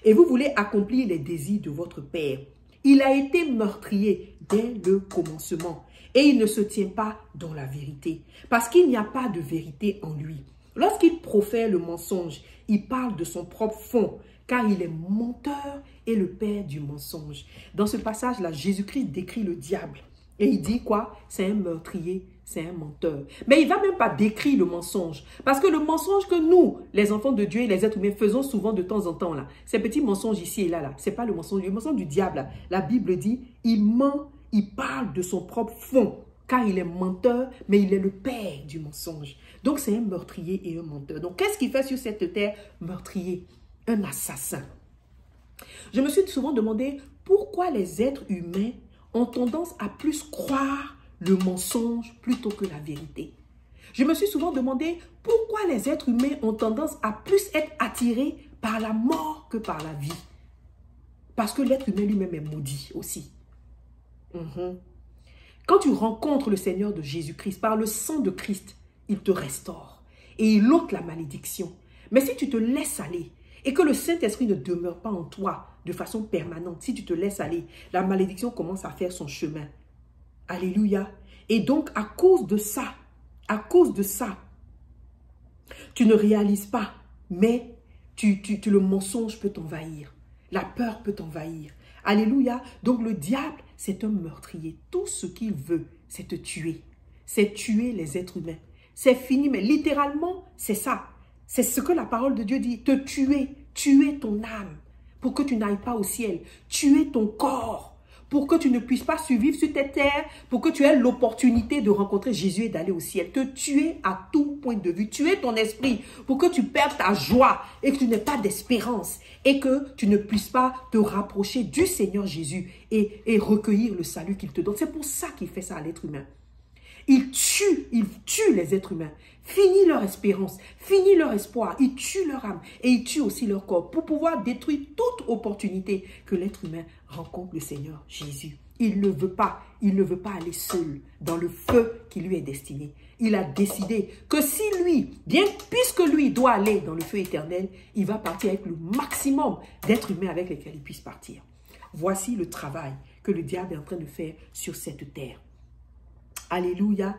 et vous voulez accomplir les désirs de votre père. Il a été meurtrier dès le commencement et il ne se tient pas dans la vérité parce qu'il n'y a pas de vérité en lui. Lorsqu'il profère le mensonge, il parle de son propre fond car il est menteur et le père du mensonge. Dans ce passage-là, Jésus-Christ décrit le diable et il dit quoi? C'est un meurtrier, c'est un menteur. Mais il ne va même pas décrire le mensonge. Parce que le mensonge que nous, les enfants de Dieu et les êtres humains, faisons souvent de temps en temps, là, ces petits mensonges ici et là, ce n'est pas le mensonge du diable. Là. La Bible dit, il ment, il parle de son propre fond, car il est menteur, mais il est le père du mensonge. Donc c'est un meurtrier et un menteur. Donc qu'est-ce qu'il fait sur cette terre? Meurtrier, un assassin. Je me suis souvent demandé pourquoi les êtres humains ont tendance à plus croire le mensonge plutôt que la vérité. Je me suis souvent demandé pourquoi les êtres humains ont tendance à plus être attirés par la mort que par la vie. Parce que l'être humain lui-même est maudit aussi. Quand tu rencontres le Seigneur de Jésus-Christ, par le sang de Christ, il te restaure et il ôte la malédiction. Mais si tu te laisses aller et que le Saint-Esprit ne demeure pas en toi de façon permanente, si tu te laisses aller, la malédiction commence à faire son chemin. Alléluia. Et donc, à cause de ça, tu ne réalises pas, mais le mensonge peut t'envahir. La peur peut t'envahir. Alléluia. Donc, le diable, c'est un meurtrier. Tout ce qu'il veut, c'est te tuer. C'est tuer les êtres humains. C'est fini, mais littéralement, c'est ça. C'est ce que la parole de Dieu dit. Te tuer, tuer ton âme pour que tu n'ailles pas au ciel. Tuer ton corps pour que tu ne puisses pas survivre sur cette terre, pour que tu aies l'opportunité de rencontrer Jésus et d'aller au ciel. Te tuer à tout point de vue. Tuer ton esprit pour que tu perdes ta joie et que tu n'aies pas d'espérance et que tu ne puisses pas te rapprocher du Seigneur Jésus et recueillir le salut qu'il te donne. C'est pour ça qu'il fait ça à l'être humain. Il tue les êtres humains, finit leur espérance, finit leur espoir, il tue leur âme et il tue aussi leur corps pour pouvoir détruire toute opportunité que l'être humain rencontre le Seigneur Jésus. Il ne veut pas aller seul dans le feu qui lui est destiné. Il a décidé que si lui, puisque lui doit aller dans le feu éternel, il va partir avec le maximum d'êtres humains avec lesquels il puisse partir. Voici le travail que le diable est en train de faire sur cette terre. Alléluia.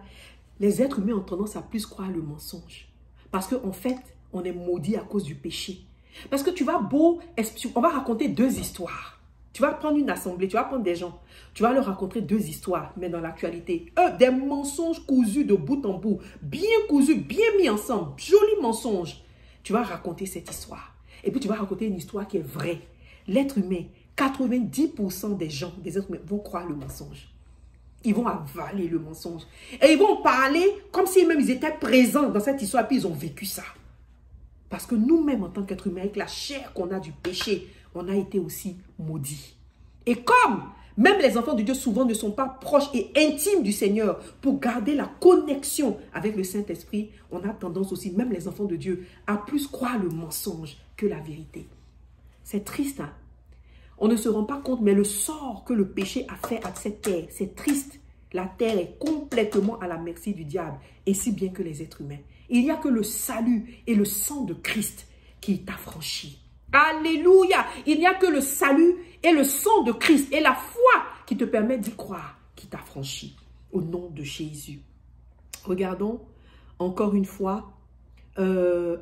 Les êtres humains ont tendance à plus croire le mensonge. Parce qu'en fait, on est maudit à cause du péché. Parce que on va raconter deux histoires. Tu vas prendre une assemblée, tu vas prendre des gens. Tu vas leur raconter deux histoires, mais dans l'actualité. Des mensonges cousus de bout en bout. Bien cousus, bien mis ensemble. Joli mensonge. Tu vas raconter cette histoire. Et puis tu vas raconter une histoire qui est vraie. L'être humain, 90% des gens, des êtres humains, vont croire le mensonge. Ils vont avaler le mensonge. Et ils vont parler comme si même ils étaient présents dans cette histoire. Puis ils ont vécu ça. Parce que nous-mêmes, en tant qu'êtres humains, avec la chair qu'on a du péché, on a été aussi maudits. Et comme même les enfants de Dieu souvent ne sont pas proches et intimes du Seigneur pour garder la connexion avec le Saint-Esprit, on a tendance aussi, même les enfants de Dieu, à plus croire le mensonge que la vérité. C'est triste, hein? On ne se rend pas compte, mais le sort que le péché a fait à cette terre, c'est triste. La terre est complètement à la merci du diable, et si bien que les êtres humains. Il n'y a que le salut et le sang de Christ qui t'affranchit. Alléluia! Il n'y a que le salut et le sang de Christ et la foi qui te permet d'y croire, qui t'affranchit. Au nom de Jésus. Regardons encore une fois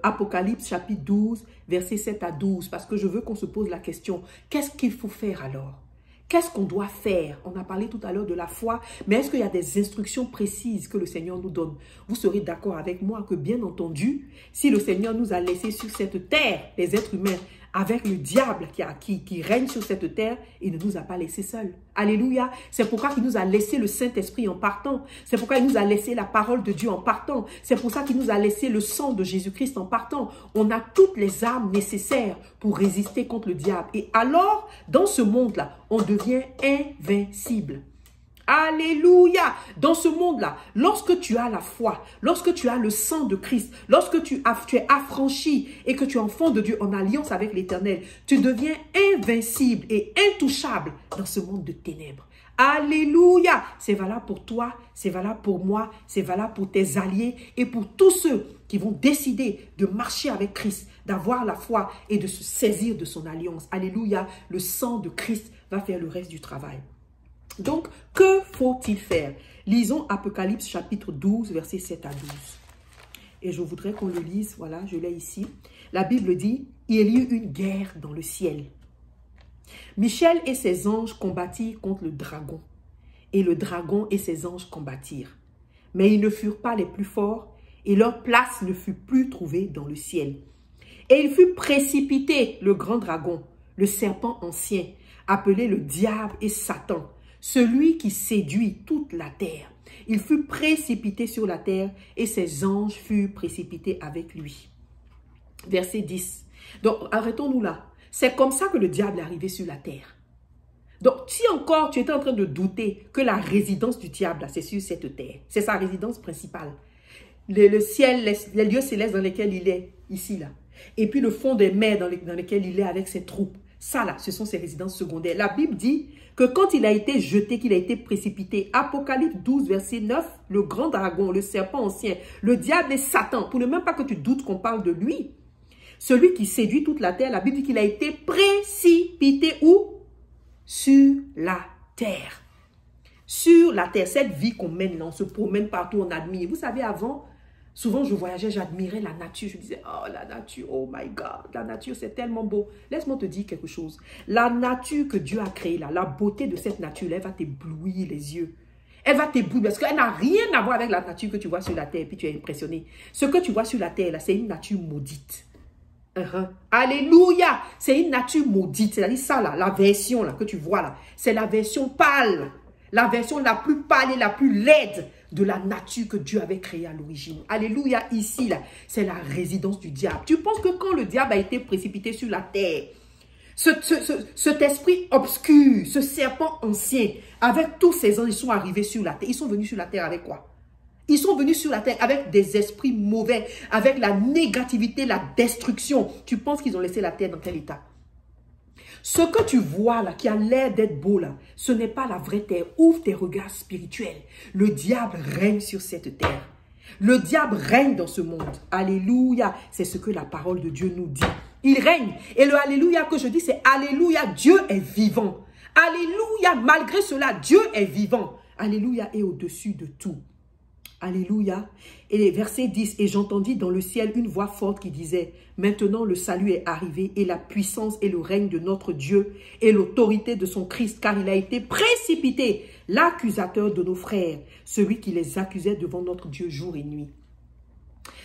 Apocalypse chapitre 12, versets 7 à 12, parce que je veux qu'on se pose la question, qu'est-ce qu'il faut faire alors? Qu'est-ce qu'on doit faire? On a parlé tout à l'heure de la foi, mais est-ce qu'il y a des instructions précises que le Seigneur nous donne? Vous serez d'accord avec moi que bien entendu, si le Seigneur nous a laissés sur cette terre, les êtres humains, avec le diable qui règne sur cette terre, il ne nous a pas laissés seuls. Alléluia. C'est pourquoi il nous a laissé le Saint-Esprit en partant. C'est pourquoi il nous a laissé la parole de Dieu en partant. C'est pour ça qu'il nous a laissé le sang de Jésus-Christ en partant. On a toutes les armes nécessaires pour résister contre le diable. Et alors, dans ce monde-là, on devient invincible. Alléluia! Dans ce monde-là, lorsque tu as la foi, lorsque tu as le sang de Christ, lorsque tu es affranchi et que tu es enfant de Dieu en alliance avec l'Éternel, tu deviens invincible et intouchable dans ce monde de ténèbres. Alléluia! C'est valable pour toi, c'est valable pour moi, c'est valable pour tes alliés et pour tous ceux qui vont décider de marcher avec Christ, d'avoir la foi et de se saisir de son alliance. Alléluia! Le sang de Christ va faire le reste du travail. Donc, que faut-il faire? Lisons Apocalypse chapitre 12, versets 7 à 12. Et je voudrais qu'on le lise, voilà, je l'ai ici. La Bible dit, il y eut une guerre dans le ciel. Michel et ses anges combattirent contre le dragon. Et le dragon et ses anges combattirent. Mais ils ne furent pas les plus forts, et leur place ne fut plus trouvée dans le ciel. Et il fut précipité, le grand dragon, le serpent ancien, appelé le diable et Satan, celui qui séduit toute la terre. Il fut précipité sur la terre et ses anges furent précipités avec lui. Verset 10. Donc, arrêtons-nous là. C'est comme ça que le diable est arrivé sur la terre. Donc, si encore tu étais en train de douter que la résidence du diable, c'est sur cette terre, c'est sa résidence principale. Le ciel, les lieux célestes dans lesquels il est, ici, là. Et puis le fond des mers dans lesquels il est avec ses troupes. Ça là, ce sont ses résidences secondaires. La Bible dit que quand il a été jeté, qu'il a été précipité, Apocalypse 12, verset 9, le grand dragon, le serpent ancien, le diable et Satan, pour ne même pas que tu doutes qu'on parle de lui, celui qui séduit toute la terre, la Bible dit qu'il a été précipité où? Sur la terre. Sur la terre, cette vie qu'on mène là, on se promène partout, on admire. Vous savez, avant, souvent je voyageais, j'admirais la nature. Je disais, oh la nature, oh my God, la nature c'est tellement beau. Laisse-moi te dire quelque chose. La nature que Dieu a créée là, la beauté de cette nature là, elle va t'éblouir les yeux. Elle va t'éblouir parce qu'elle n'a rien à voir avec la nature que tu vois sur la terre et puis tu es impressionné. Ce que tu vois sur la terre là, c'est une nature maudite. Alléluia, c'est une nature maudite. C'est-à-dire ça là, la version là que tu vois là, c'est la version pâle. La version la plus pâle et la plus laide de la nature que Dieu avait créée à l'origine. Alléluia, ici, là, c'est la résidence du diable. Tu penses que quand le diable a été précipité sur la terre, cet esprit obscur, ce serpent ancien, avec tous ces anges, ils sont arrivés sur la terre. Ils sont venus sur la terre avec quoi? Ils sont venus sur la terre avec des esprits mauvais, avec la négativité, la destruction. Tu penses qu'ils ont laissé la terre dans quel état? Ce que tu vois là, qui a l'air d'être beau là, ce n'est pas la vraie terre. Ouvre tes regards spirituels. Le diable règne sur cette terre. Le diable règne dans ce monde. Alléluia. C'est ce que la parole de Dieu nous dit. Il règne. Et le alléluia que je dis, c'est alléluia. Dieu est vivant. Alléluia. Malgré cela, Dieu est vivant. Alléluia est au-dessus de tout. Alléluia. Et verset 10, et j'entendis dans le ciel une voix forte qui disait, maintenant le salut est arrivé et la puissance et le règne de notre Dieu et l'autorité de son Christ, car il a été précipité, l'accusateur de nos frères, celui qui les accusait devant notre Dieu jour et nuit.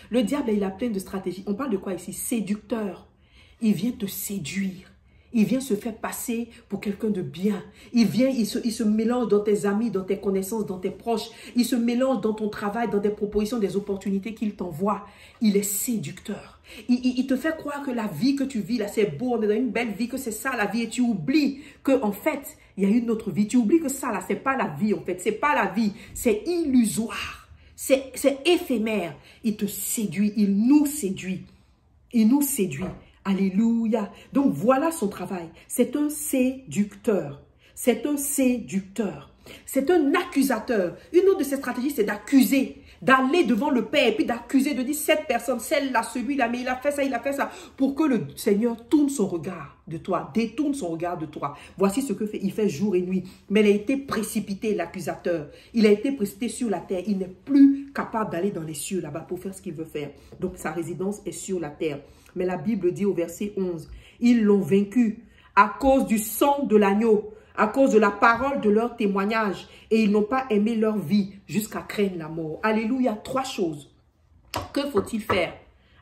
Le diable, il a plein de stratégies. On parle de quoi ici? Séducteur. Il vient te séduire. Il vient se faire passer pour quelqu'un de bien. Il vient, il se mélange dans tes amis, dans tes connaissances, dans tes proches. Il se mélange dans ton travail, dans des propositions, des opportunités qu'il t'envoie. Il est séducteur. Il te fait croire que la vie que tu vis là, c'est beau, on est dans une belle vie, que c'est ça la vie. Et tu oublies qu'en fait, il y a une autre vie. Tu oublies que ça là, c'est pas la vie en fait. C'est pas la vie. C'est illusoire. C'est éphémère. Il te séduit. Il nous séduit. Il nous séduit. Alléluia. Donc voilà son travail. C'est un séducteur. C'est un séducteur. C'est un accusateur. Une autre de ses stratégies, c'est d'accuser. D'aller devant le Père et puis d'accuser, de dire cette personne, celle-là, celui-là, mais il a fait ça, pour que le Seigneur tourne son regard de toi, détourne son regard de toi. Voici ce que fait, il fait jour et nuit. Mais il a été précipité, l'accusateur. Il a été précipité sur la terre. Il n'est plus capable d'aller dans les cieux là-bas pour faire ce qu'il veut faire. Donc sa résidence est sur la terre. Mais la Bible dit au verset 11, ils l'ont vaincu à cause du sang de l'agneau, à cause de la parole de leur témoignage, et ils n'ont pas aimé leur vie jusqu'à craindre la mort. Alléluia, 3 choses. Que faut-il faire?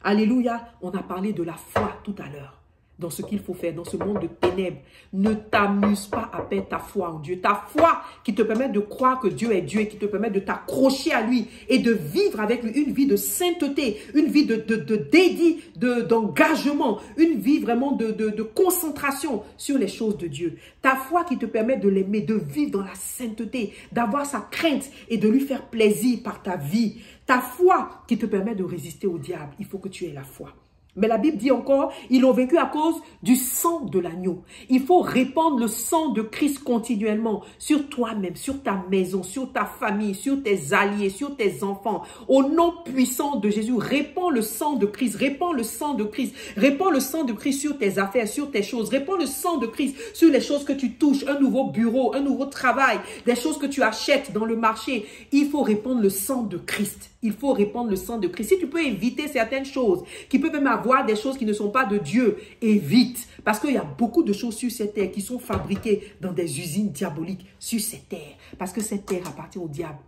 Alléluia, on a parlé de la foi tout à l'heure. Dans ce qu'il faut faire, dans ce monde de ténèbres. Ne t'amuse pas à perdre ta foi en Dieu. Ta foi qui te permet de croire que Dieu est Dieu et qui te permet de t'accrocher à lui et de vivre avec lui une vie de sainteté, une vie de dédit, d'engagement, une vie vraiment de concentration sur les choses de Dieu. Ta foi qui te permet de l'aimer, de vivre dans la sainteté, d'avoir sa crainte et de lui faire plaisir par ta vie. Ta foi qui te permet de résister au diable. Il faut que tu aies la foi. Mais la Bible dit encore, ils l'ont vaincu à cause du sang de l'agneau. Il faut répandre le sang de Christ continuellement sur toi-même, sur ta maison, sur ta famille, sur tes alliés, sur tes enfants. Au nom puissant de Jésus, répands le sang de Christ, répands le sang de Christ, répands le sang de Christ sur tes affaires, sur tes choses, répands le sang de Christ sur les choses que tu touches, un nouveau bureau, un nouveau travail, des choses que tu achètes dans le marché. Il faut répandre le sang de Christ. Il faut répandre le sang de Christ. Si tu peux éviter certaines choses, qui peuvent même avoir des choses qui ne sont pas de Dieu, évite. Parce qu'il y a beaucoup de choses sur cette terre qui sont fabriquées dans des usines diaboliques sur cette terre. Parce que cette terre appartient au diable.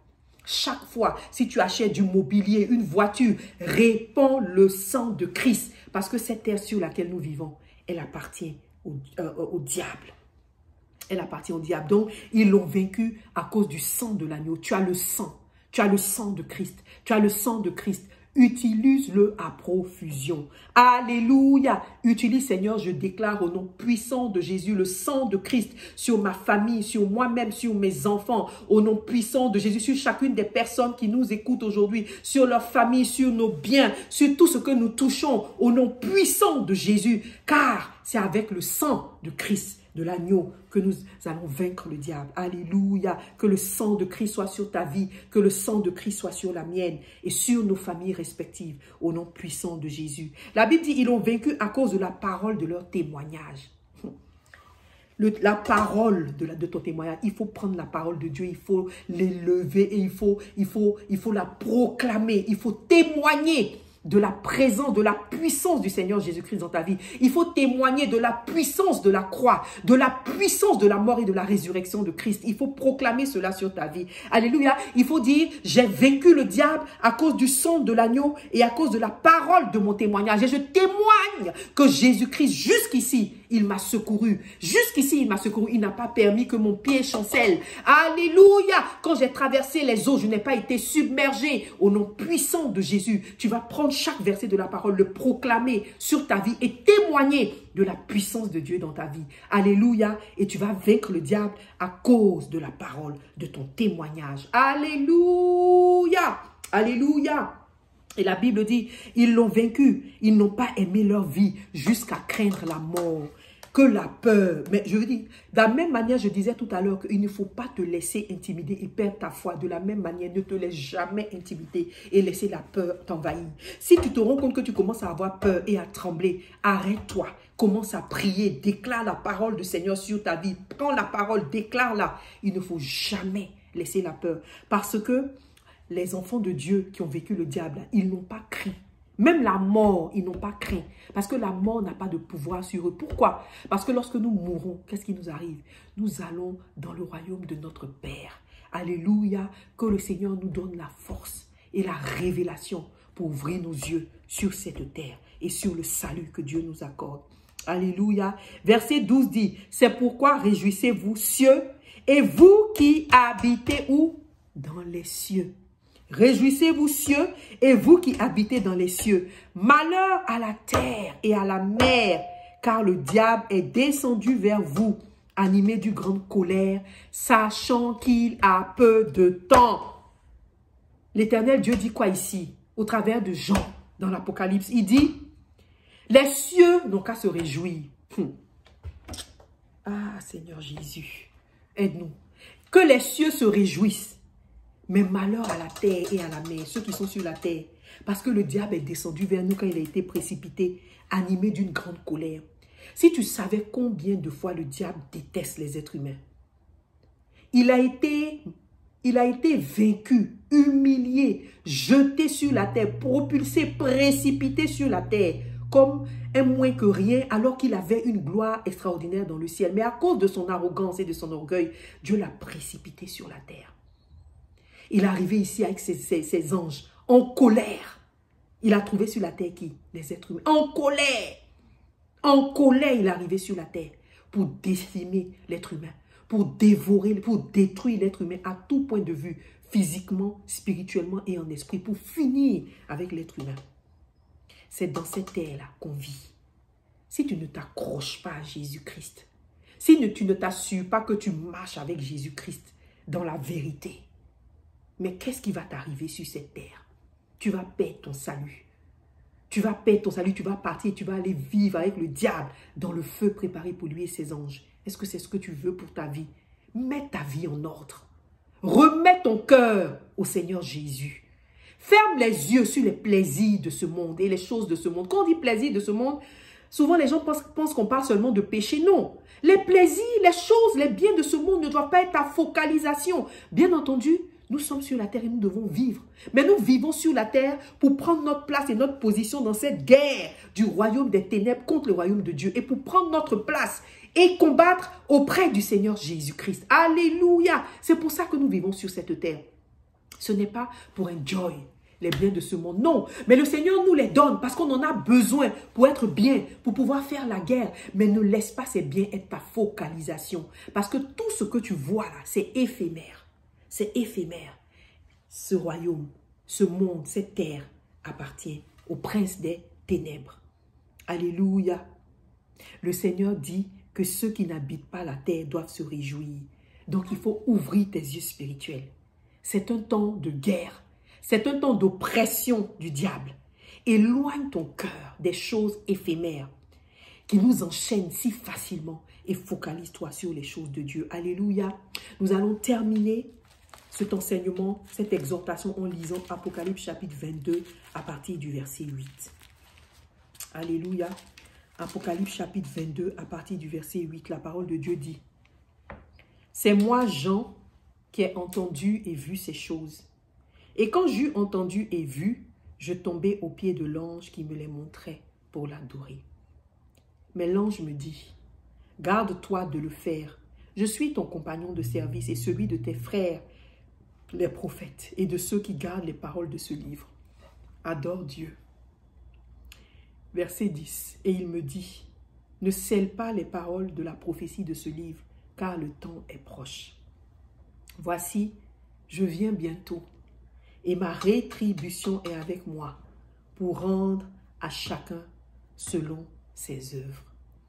Chaque fois, si tu achètes du mobilier, une voiture, répands le sang de Christ. Parce que cette terre sur laquelle nous vivons, elle appartient au diable. Elle appartient au diable. Donc, ils l'ont vaincu à cause du sang de l'agneau. Tu as le sang. Tu as le sang de Christ. Tu as le sang de Christ. Utilise-le à profusion. Alléluia. Utilise, Seigneur, je déclare au nom puissant de Jésus, le sang de Christ sur ma famille, sur moi-même, sur mes enfants, au nom puissant de Jésus, sur chacune des personnes qui nous écoutent aujourd'hui, sur leur famille, sur nos biens, sur tout ce que nous touchons, au nom puissant de Jésus, car c'est avec le sang de Christ, de l'agneau, que nous allons vaincre le diable. Alléluia. Que le sang de Christ soit sur ta vie, que le sang de Christ soit sur la mienne et sur nos familles respectives, au nom puissant de Jésus. La Bible dit, ils l'ont vaincu à cause de la parole de leur témoignage. La parole de ton témoignage, il faut prendre la parole de Dieu, il faut l'élever et il faut la proclamer, il faut témoigner de la présence, de la puissance du Seigneur Jésus-Christ dans ta vie. Il faut témoigner de la puissance de la croix, de la puissance de la mort et de la résurrection de Christ. Il faut proclamer cela sur ta vie. Alléluia. Il faut dire, j'ai vaincu le diable à cause du sang de l'agneau et à cause de la parole de mon témoignage. Et je témoigne que Jésus-Christ, jusqu'ici, il m'a secouru. Jusqu'ici, il m'a secouru. Il n'a pas permis que mon pied chancelle. Alléluia. Quand j'ai traversé les eaux, je n'ai pas été submergé. Au nom puissant de Jésus, tu vas prendre chaque verset de la parole, le proclamer sur ta vie et témoigner de la puissance de Dieu dans ta vie. Alléluia. Et tu vas vaincre le diable à cause de la parole, de ton témoignage. Alléluia. Alléluia. Et la Bible dit, ils l'ont vaincu. Ils n'ont pas aimé leur vie jusqu'à craindre la mort. Que la peur. Mais je veux dire, de la même manière, je disais tout à l'heure qu'il ne faut pas te laisser intimider et perdre ta foi. De la même manière, ne te laisse jamais intimider et laisser la peur t'envahir. Si tu te rends compte que tu commences à avoir peur et à trembler, arrête-toi. Commence à prier. Déclare la parole du Seigneur sur ta vie. Prends la parole, déclare-la. Il ne faut jamais laisser la peur. Parce que les enfants de Dieu qui ont vécu le diable, ils n'ont pas cru. Même la mort, ils n'ont pas craint. Parce que la mort n'a pas de pouvoir sur eux. Pourquoi? Parce que lorsque nous mourons, qu'est-ce qui nous arrive? Nous allons dans le royaume de notre Père. Alléluia. Que le Seigneur nous donne la force et la révélation pour ouvrir nos yeux sur cette terre et sur le salut que Dieu nous accorde. Alléluia. Verset 12 dit, c'est pourquoi réjouissez-vous cieux et vous qui habitez où? Dans les cieux. Réjouissez-vous cieux et vous qui habitez dans les cieux. Malheur à la terre et à la mer, car le diable est descendu vers vous, animé d'une grande colère, sachant qu'il a peu de temps. L'Éternel Dieu dit quoi ici? Au travers de Jean, dans l'Apocalypse, il dit, les cieux n'ont qu'à se réjouir. Ah, Seigneur Jésus, aide-nous. Que les cieux se réjouissent. Mais malheur à la terre et à la mer, ceux qui sont sur la terre. Parce que le diable est descendu vers nous quand il a été précipité, animé d'une grande colère. Si tu savais combien de fois le diable déteste les êtres humains. Il a été vaincu, humilié, jeté sur la terre, propulsé, précipité sur la terre, comme un moins que rien, alors qu'il avait une gloire extraordinaire dans le ciel. Mais à cause de son arrogance et de son orgueil, Dieu l'a précipité sur la terre. Il est arrivé ici avec ses anges, en colère. Il a trouvé sur la terre qui? Les êtres humains. En colère. En colère, il est arrivé sur la terre pour décimer l'être humain, pour dévorer, pour détruire l'être humain à tout point de vue, physiquement, spirituellement et en esprit, pour finir avec l'être humain. C'est dans cette terre-là qu'on vit. Si tu ne t'accroches pas à Jésus-Christ, si tu ne t'assures pas que tu marches avec Jésus-Christ dans la vérité, mais qu'est-ce qui va t'arriver sur cette terre? Tu vas perdre ton salut. Tu vas perdre ton salut, tu vas partir, tu vas aller vivre avec le diable dans le feu préparé pour lui et ses anges. Est-ce que c'est ce que tu veux pour ta vie? Mets ta vie en ordre. Remets ton cœur au Seigneur Jésus. Ferme les yeux sur les plaisirs de ce monde et les choses de ce monde. Quand on dit plaisir de ce monde, souvent les gens pensent qu'on parle seulement de péché. Non. Les plaisirs, les choses, les biens de ce monde ne doivent pas être ta focalisation. Bien entendu, nous sommes sur la terre et nous devons vivre. Mais nous vivons sur la terre pour prendre notre place et notre position dans cette guerre du royaume des ténèbres contre le royaume de Dieu. Et pour prendre notre place et combattre auprès du Seigneur Jésus-Christ. Alléluia! C'est pour ça que nous vivons sur cette terre. Ce n'est pas pour enjoy les biens de ce monde. Non, mais le Seigneur nous les donne parce qu'on en a besoin pour être bien, pour pouvoir faire la guerre. Mais ne laisse pas ces biens être ta focalisation. Parce que tout ce que tu vois là, c'est éphémère. C'est éphémère. Ce royaume, ce monde, cette terre appartient au prince des ténèbres. Alléluia. Le Seigneur dit que ceux qui n'habitent pas la terre doivent se réjouir. Donc il faut ouvrir tes yeux spirituels. C'est un temps de guerre. C'est un temps d'oppression du diable. Éloigne ton cœur des choses éphémères qui nous enchaînent si facilement et focalise-toi sur les choses de Dieu. Alléluia. Nous allons terminer cet enseignement, cette exhortation en lisant Apocalypse chapitre 22 à partir du verset 8. Alléluia. Apocalypse chapitre 22 à partir du verset 8, la parole de Dieu dit: c'est moi, Jean, qui ai entendu et vu ces choses. Et quand j'eus entendu et vu, je tombai aux pieds de l'ange qui me les montrait pour l'adorer. Mais l'ange me dit: garde-toi de le faire. Je suis ton compagnon de service et celui de tes frères, les prophètes, et de ceux qui gardent les paroles de ce livre. Adore Dieu. Verset 10. Et il me dit: ne scelle pas les paroles de la prophétie de ce livre, car le temps est proche. Voici, je viens bientôt, et ma rétribution est avec moi, pour rendre à chacun selon ses œuvres.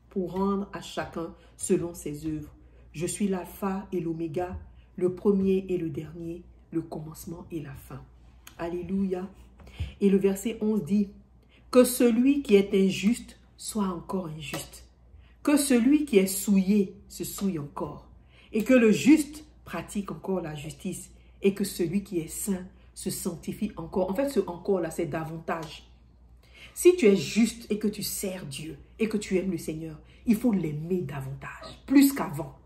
Pour rendre à chacun selon ses œuvres. Je suis l'alpha et l'oméga, le premier et le dernier, le commencement et la fin. Alléluia. Et le verset 11 dit: que celui qui est injuste soit encore injuste. Que celui qui est souillé se souille encore. Et que le juste pratique encore la justice. Et que celui qui est saint se sanctifie encore. En fait, ce encore là, c'est davantage. Si tu es juste et que tu sers Dieu et que tu aimes le Seigneur, il faut l'aimer davantage, plus qu'avant.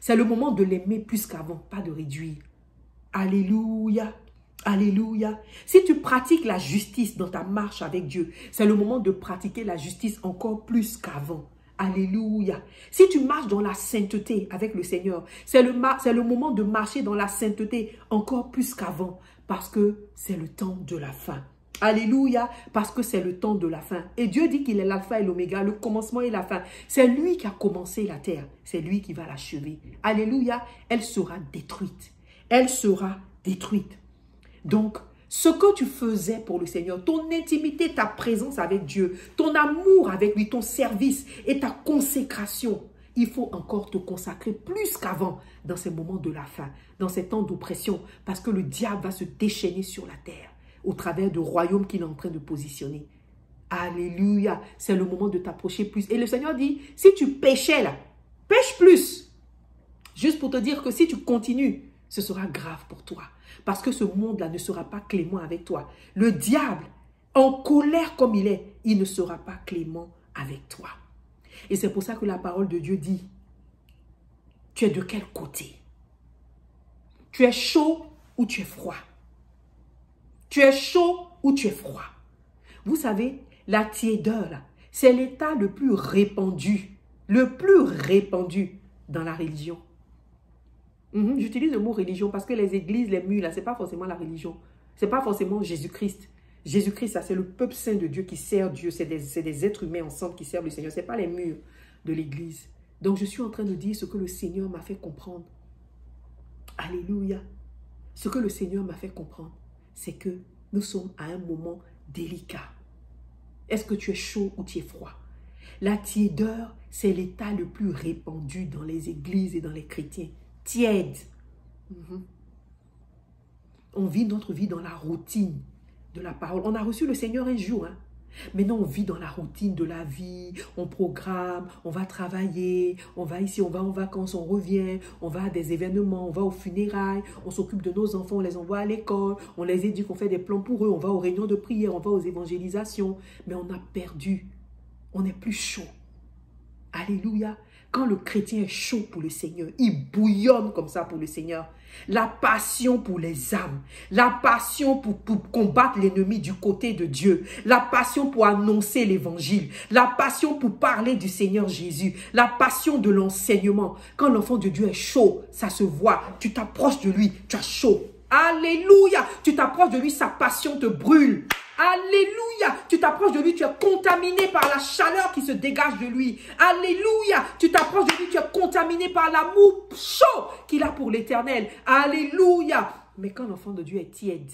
C'est le moment de l'aimer plus qu'avant, pas de réduire. Alléluia. Alléluia. Si tu pratiques la justice dans ta marche avec Dieu, c'est le moment de pratiquer la justice encore plus qu'avant. Alléluia. Si tu marches dans la sainteté avec le Seigneur, c'est le moment de marcher dans la sainteté encore plus qu'avant, parce que c'est le temps de la fin. Alléluia, parce que c'est le temps de la fin. Et Dieu dit qu'il est l'alpha et l'oméga, le commencement et la fin. C'est lui qui a commencé la terre, c'est lui qui va l'achever. Alléluia, elle sera détruite. Elle sera détruite. Donc, ce que tu faisais pour le Seigneur, ton intimité, ta présence avec Dieu, ton amour avec lui, ton service et ta consécration, il faut encore te consacrer plus qu'avant dans ces moments de la fin, dans ces temps d'oppression, parce que le diable va se déchaîner sur la terre au travers du royaume qu'il est en train de positionner. Alléluia, c'est le moment de t'approcher plus. Et le Seigneur dit, si tu péchais là, pêche plus. Juste pour te dire que si tu continues, ce sera grave pour toi. Parce que ce monde-là ne sera pas clément avec toi. Le diable, en colère comme il est, il ne sera pas clément avec toi. Et c'est pour ça que la parole de Dieu dit, tu es de quel côté? Tu es chaud ou tu es froid? Tu es chaud ou tu es froid? Vous savez, la tiédeur, là, c'est l'état le plus répandu dans la religion. J'utilise le mot religion parce que les églises, les murs, là, ce n'est pas forcément la religion. Ce n'est pas forcément Jésus-Christ. Jésus-Christ, ça, c'est le peuple saint de Dieu qui sert Dieu. C'est des êtres humains ensemble qui servent le Seigneur. Ce n'est pas les murs de l'église. Donc, je suis en train de dire ce que le Seigneur m'a fait comprendre. Alléluia. Ce que le Seigneur m'a fait comprendre, c'est que nous sommes à un moment délicat. Est-ce que tu es chaud ou tu es froid? La tiédeur, c'est l'état le plus répandu dans les églises et dans les chrétiens. Tiède. On vit notre vie dans la routine de la parole. On a reçu le Seigneur un jour. Maintenant, on vit dans la routine de la vie. On programme, on va travailler, on va ici, on va en vacances, on revient, on va à des événements, on va aux funérailles, on s'occupe de nos enfants, on les envoie à l'école, on les éduque, on fait des plans pour eux, on va aux réunions de prière, on va aux évangélisations. Mais on a perdu. On n'est plus chaud. Alléluia. Quand le chrétien est chaud pour le Seigneur, il bouillonne comme ça pour le Seigneur. La passion pour les âmes, la passion pour combattre l'ennemi du côté de Dieu, la passion pour annoncer l'évangile, la passion pour parler du Seigneur Jésus, la passion de l'enseignement. Quand l'enfant de Dieu est chaud, ça se voit. Tu t'approches de lui, tu as chaud. Alléluia. Tu t'approches de lui, sa passion te brûle. Alléluia. Tu t'approches de lui, tu es contaminé par la chaleur qui se dégage de lui. Alléluia. Tu t'approches de lui, tu es contaminé par l'amour chaud qu'il a pour l'Éternel. Alléluia. Mais quand l'enfant de Dieu est tiède,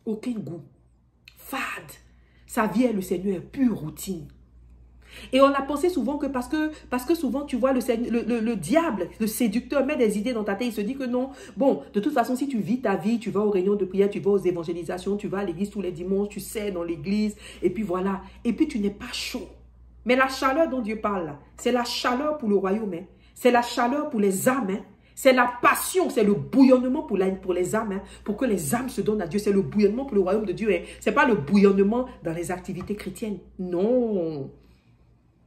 aucun goût, fade. Sa vie avec le Seigneur est pure routine. Et on a pensé souvent que parce que souvent tu vois le diable, le séducteur met des idées dans ta tête, il se dit que non, bon, de toute façon si tu vis ta vie, tu vas aux réunions de prière, tu vas aux évangélisations, tu vas à l'église tous les dimanches, tu sais dans l'église, et puis voilà, et puis tu n'es pas chaud. Mais la chaleur dont Dieu parle là, c'est la chaleur pour le royaume, hein. C'est la chaleur pour les âmes, hein. C'est la passion, c'est le bouillonnement pour les âmes, hein, pour que les âmes se donnent à Dieu. C'est le bouillonnement pour le royaume de Dieu. Hein. Ce n'est pas le bouillonnement dans les activités chrétiennes. Non.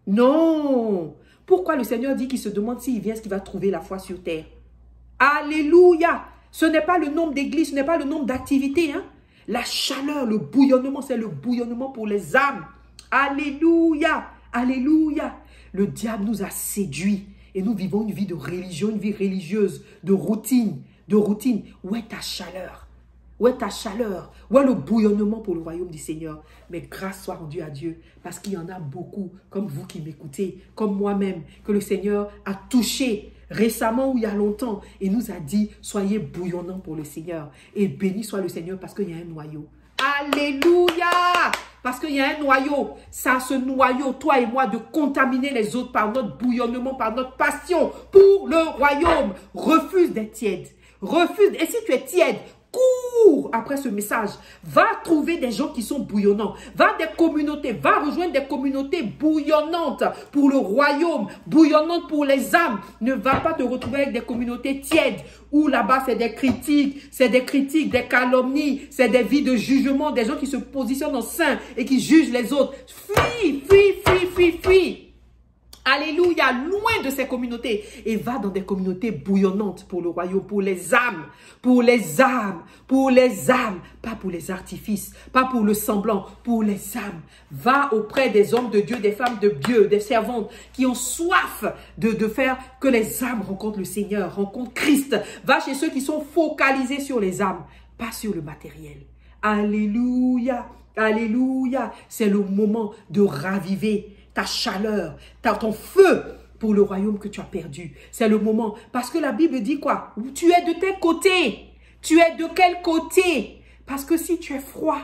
Non. Pourquoi le Seigneur dit qu'il se demande s'il vient, ce qu'il va trouver la foi sur terre? Alléluia. Ce n'est pas le nombre d'églises, ce n'est pas le nombre d'activités. Hein. La chaleur, le bouillonnement, c'est le bouillonnement pour les âmes. Alléluia. Alléluia. Le diable nous a séduits. Et nous vivons une vie de religion, une vie religieuse, de routine, de routine. Où est ta chaleur? Où est ta chaleur? Où est le bouillonnement pour le royaume du Seigneur? Mais grâce soit rendue à Dieu, parce qu'il y en a beaucoup, comme vous qui m'écoutez, comme moi-même, que le Seigneur a touché récemment ou il y a longtemps, et nous a dit, soyez bouillonnants pour le Seigneur. Et béni soit le Seigneur, parce qu'il y a un noyau. Alléluia! Parce qu'il y a un noyau. Ça, ce noyau, toi et moi, de contaminer les autres par notre bouillonnement, par notre passion pour le royaume. Refuse d'être tiède. Refuse. Et si tu es tiède, cours après ce message. Va trouver des gens qui sont bouillonnants. Va des communautés. Va rejoindre des communautés bouillonnantes pour le royaume. Bouillonnantes pour les âmes. Ne va pas te retrouver avec des communautés tièdes. Où là-bas, c'est des critiques, des calomnies, c'est des vies de jugement, des gens qui se positionnent en saints et qui jugent les autres. Fuis, fuis, fuis, fuis, fuis. Alléluia, loin de ces communautés. Et va dans des communautés bouillonnantes pour le royaume, pour les âmes, pour les âmes, pour les âmes. Pas pour les artifices, pas pour le semblant, pour les âmes. Va auprès des hommes de Dieu, des femmes de Dieu, des servantes qui ont soif de faire que les âmes rencontrent le Seigneur, rencontrent Christ. Va chez ceux qui sont focalisés sur les âmes, pas sur le matériel. Alléluia, alléluia. C'est le moment de raviver ta chaleur, ton feu pour le royaume que tu as perdu. C'est le moment. Parce que la Bible dit quoi? Tu es de tel côté. Tu es de quel côté? Parce que si tu es froid,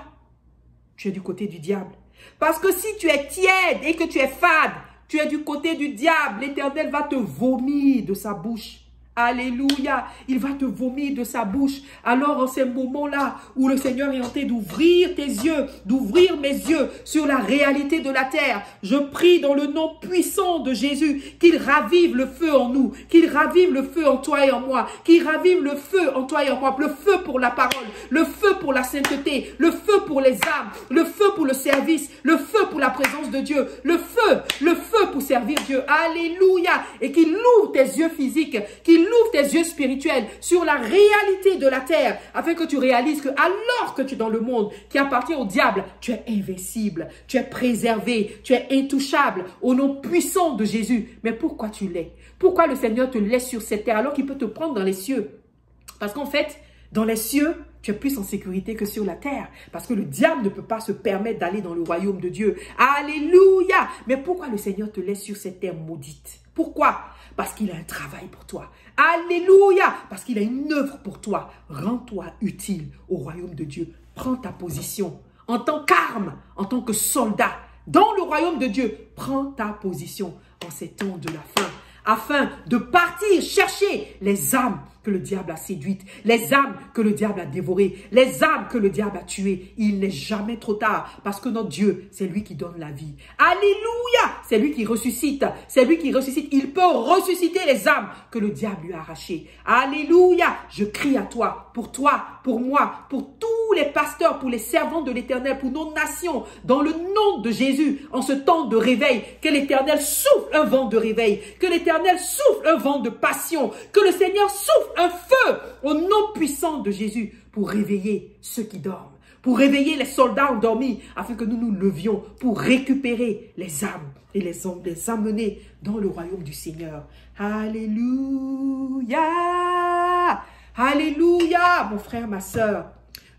tu es du côté du diable. Parce que si tu es tiède et que tu es fade, tu es du côté du diable. L'Éternel va te vomir de sa bouche. Alléluia, il va te vomir de sa bouche. Alors en ces moments-là où le Seigneur est en train d'ouvrir tes yeux, d'ouvrir mes yeux sur la réalité de la terre, je prie dans le nom puissant de Jésus qu'il ravive le feu en nous, qu'il ravive le feu en toi et en moi, qu'il ravive le feu en toi et en moi, le feu pour la parole, le feu pour la sainteté, le feu pour les âmes, le feu pour le service, le feu pour la présence de Dieu, le feu pour servir Dieu. Alléluia, et qu'il ouvre tes yeux physiques, qu'il ouvre tes yeux spirituels sur la réalité de la terre, afin que tu réalises que alors que tu es dans le monde qui appartient au diable, tu es invincible, tu es préservé, tu es intouchable au nom puissant de Jésus. Mais pourquoi tu l'es? Pourquoi le Seigneur te laisse sur cette terre alors qu'il peut te prendre dans les cieux? Parce qu'en fait, dans les cieux, tu es plus en sécurité que sur la terre. Parce que le diable ne peut pas se permettre d'aller dans le royaume de Dieu. Alléluia! Mais pourquoi le Seigneur te laisse sur cette terre maudite? Pourquoi? Parce qu'il a un travail pour toi. Alléluia! Parce qu'il a une œuvre pour toi. Rends-toi utile au royaume de Dieu. Prends ta position en tant qu'arme, en tant que soldat. Dans le royaume de Dieu, prends ta position en ces temps de la fin. Afin de partir chercher les âmes que le diable a séduites, les âmes que le diable a dévorées, les âmes que le diable a tuées. Il n'est jamais trop tard parce que notre Dieu, c'est lui qui donne la vie. Alléluia! C'est lui qui ressuscite. C'est lui qui ressuscite. Il peut ressusciter les âmes que le diable lui a arrachées. Alléluia! Je crie à toi, pour moi, pour tous les pasteurs, pour les servants de l'Éternel, pour nos nations, dans le nom de Jésus, en ce temps de réveil, que l'Éternel souffle un vent de réveil, que l'Éternel souffle un vent de passion, que le Seigneur souffle un feu au nom puissant de Jésus pour réveiller ceux qui dorment, pour réveiller les soldats endormis, afin que nous nous levions pour récupérer les âmes et les amener dans le royaume du Seigneur. Alléluia! Alléluia! Mon frère, ma sœur,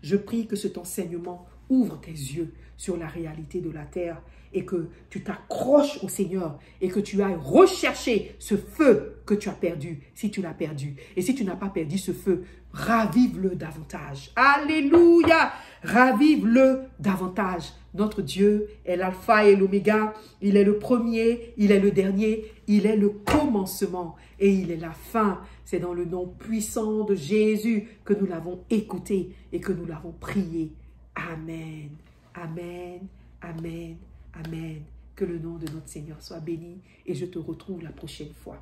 je prie que cet enseignement ouvre tes yeux sur la réalité de la terre et que tu t'accroches au Seigneur et que tu ailles rechercher ce feu que tu as perdu, si tu l'as perdu. Et si tu n'as pas perdu ce feu, ravive-le davantage. Alléluia! Ravive-le davantage. Notre Dieu est l'alpha et l'oméga. Il est le premier, il est le dernier, il est le commencement et il est la fin. C'est dans le nom puissant de Jésus que nous l'avons écouté et que nous l'avons prié. Amen, amen, amen, amen. Que le nom de notre Seigneur soit béni et je te retrouve la prochaine fois.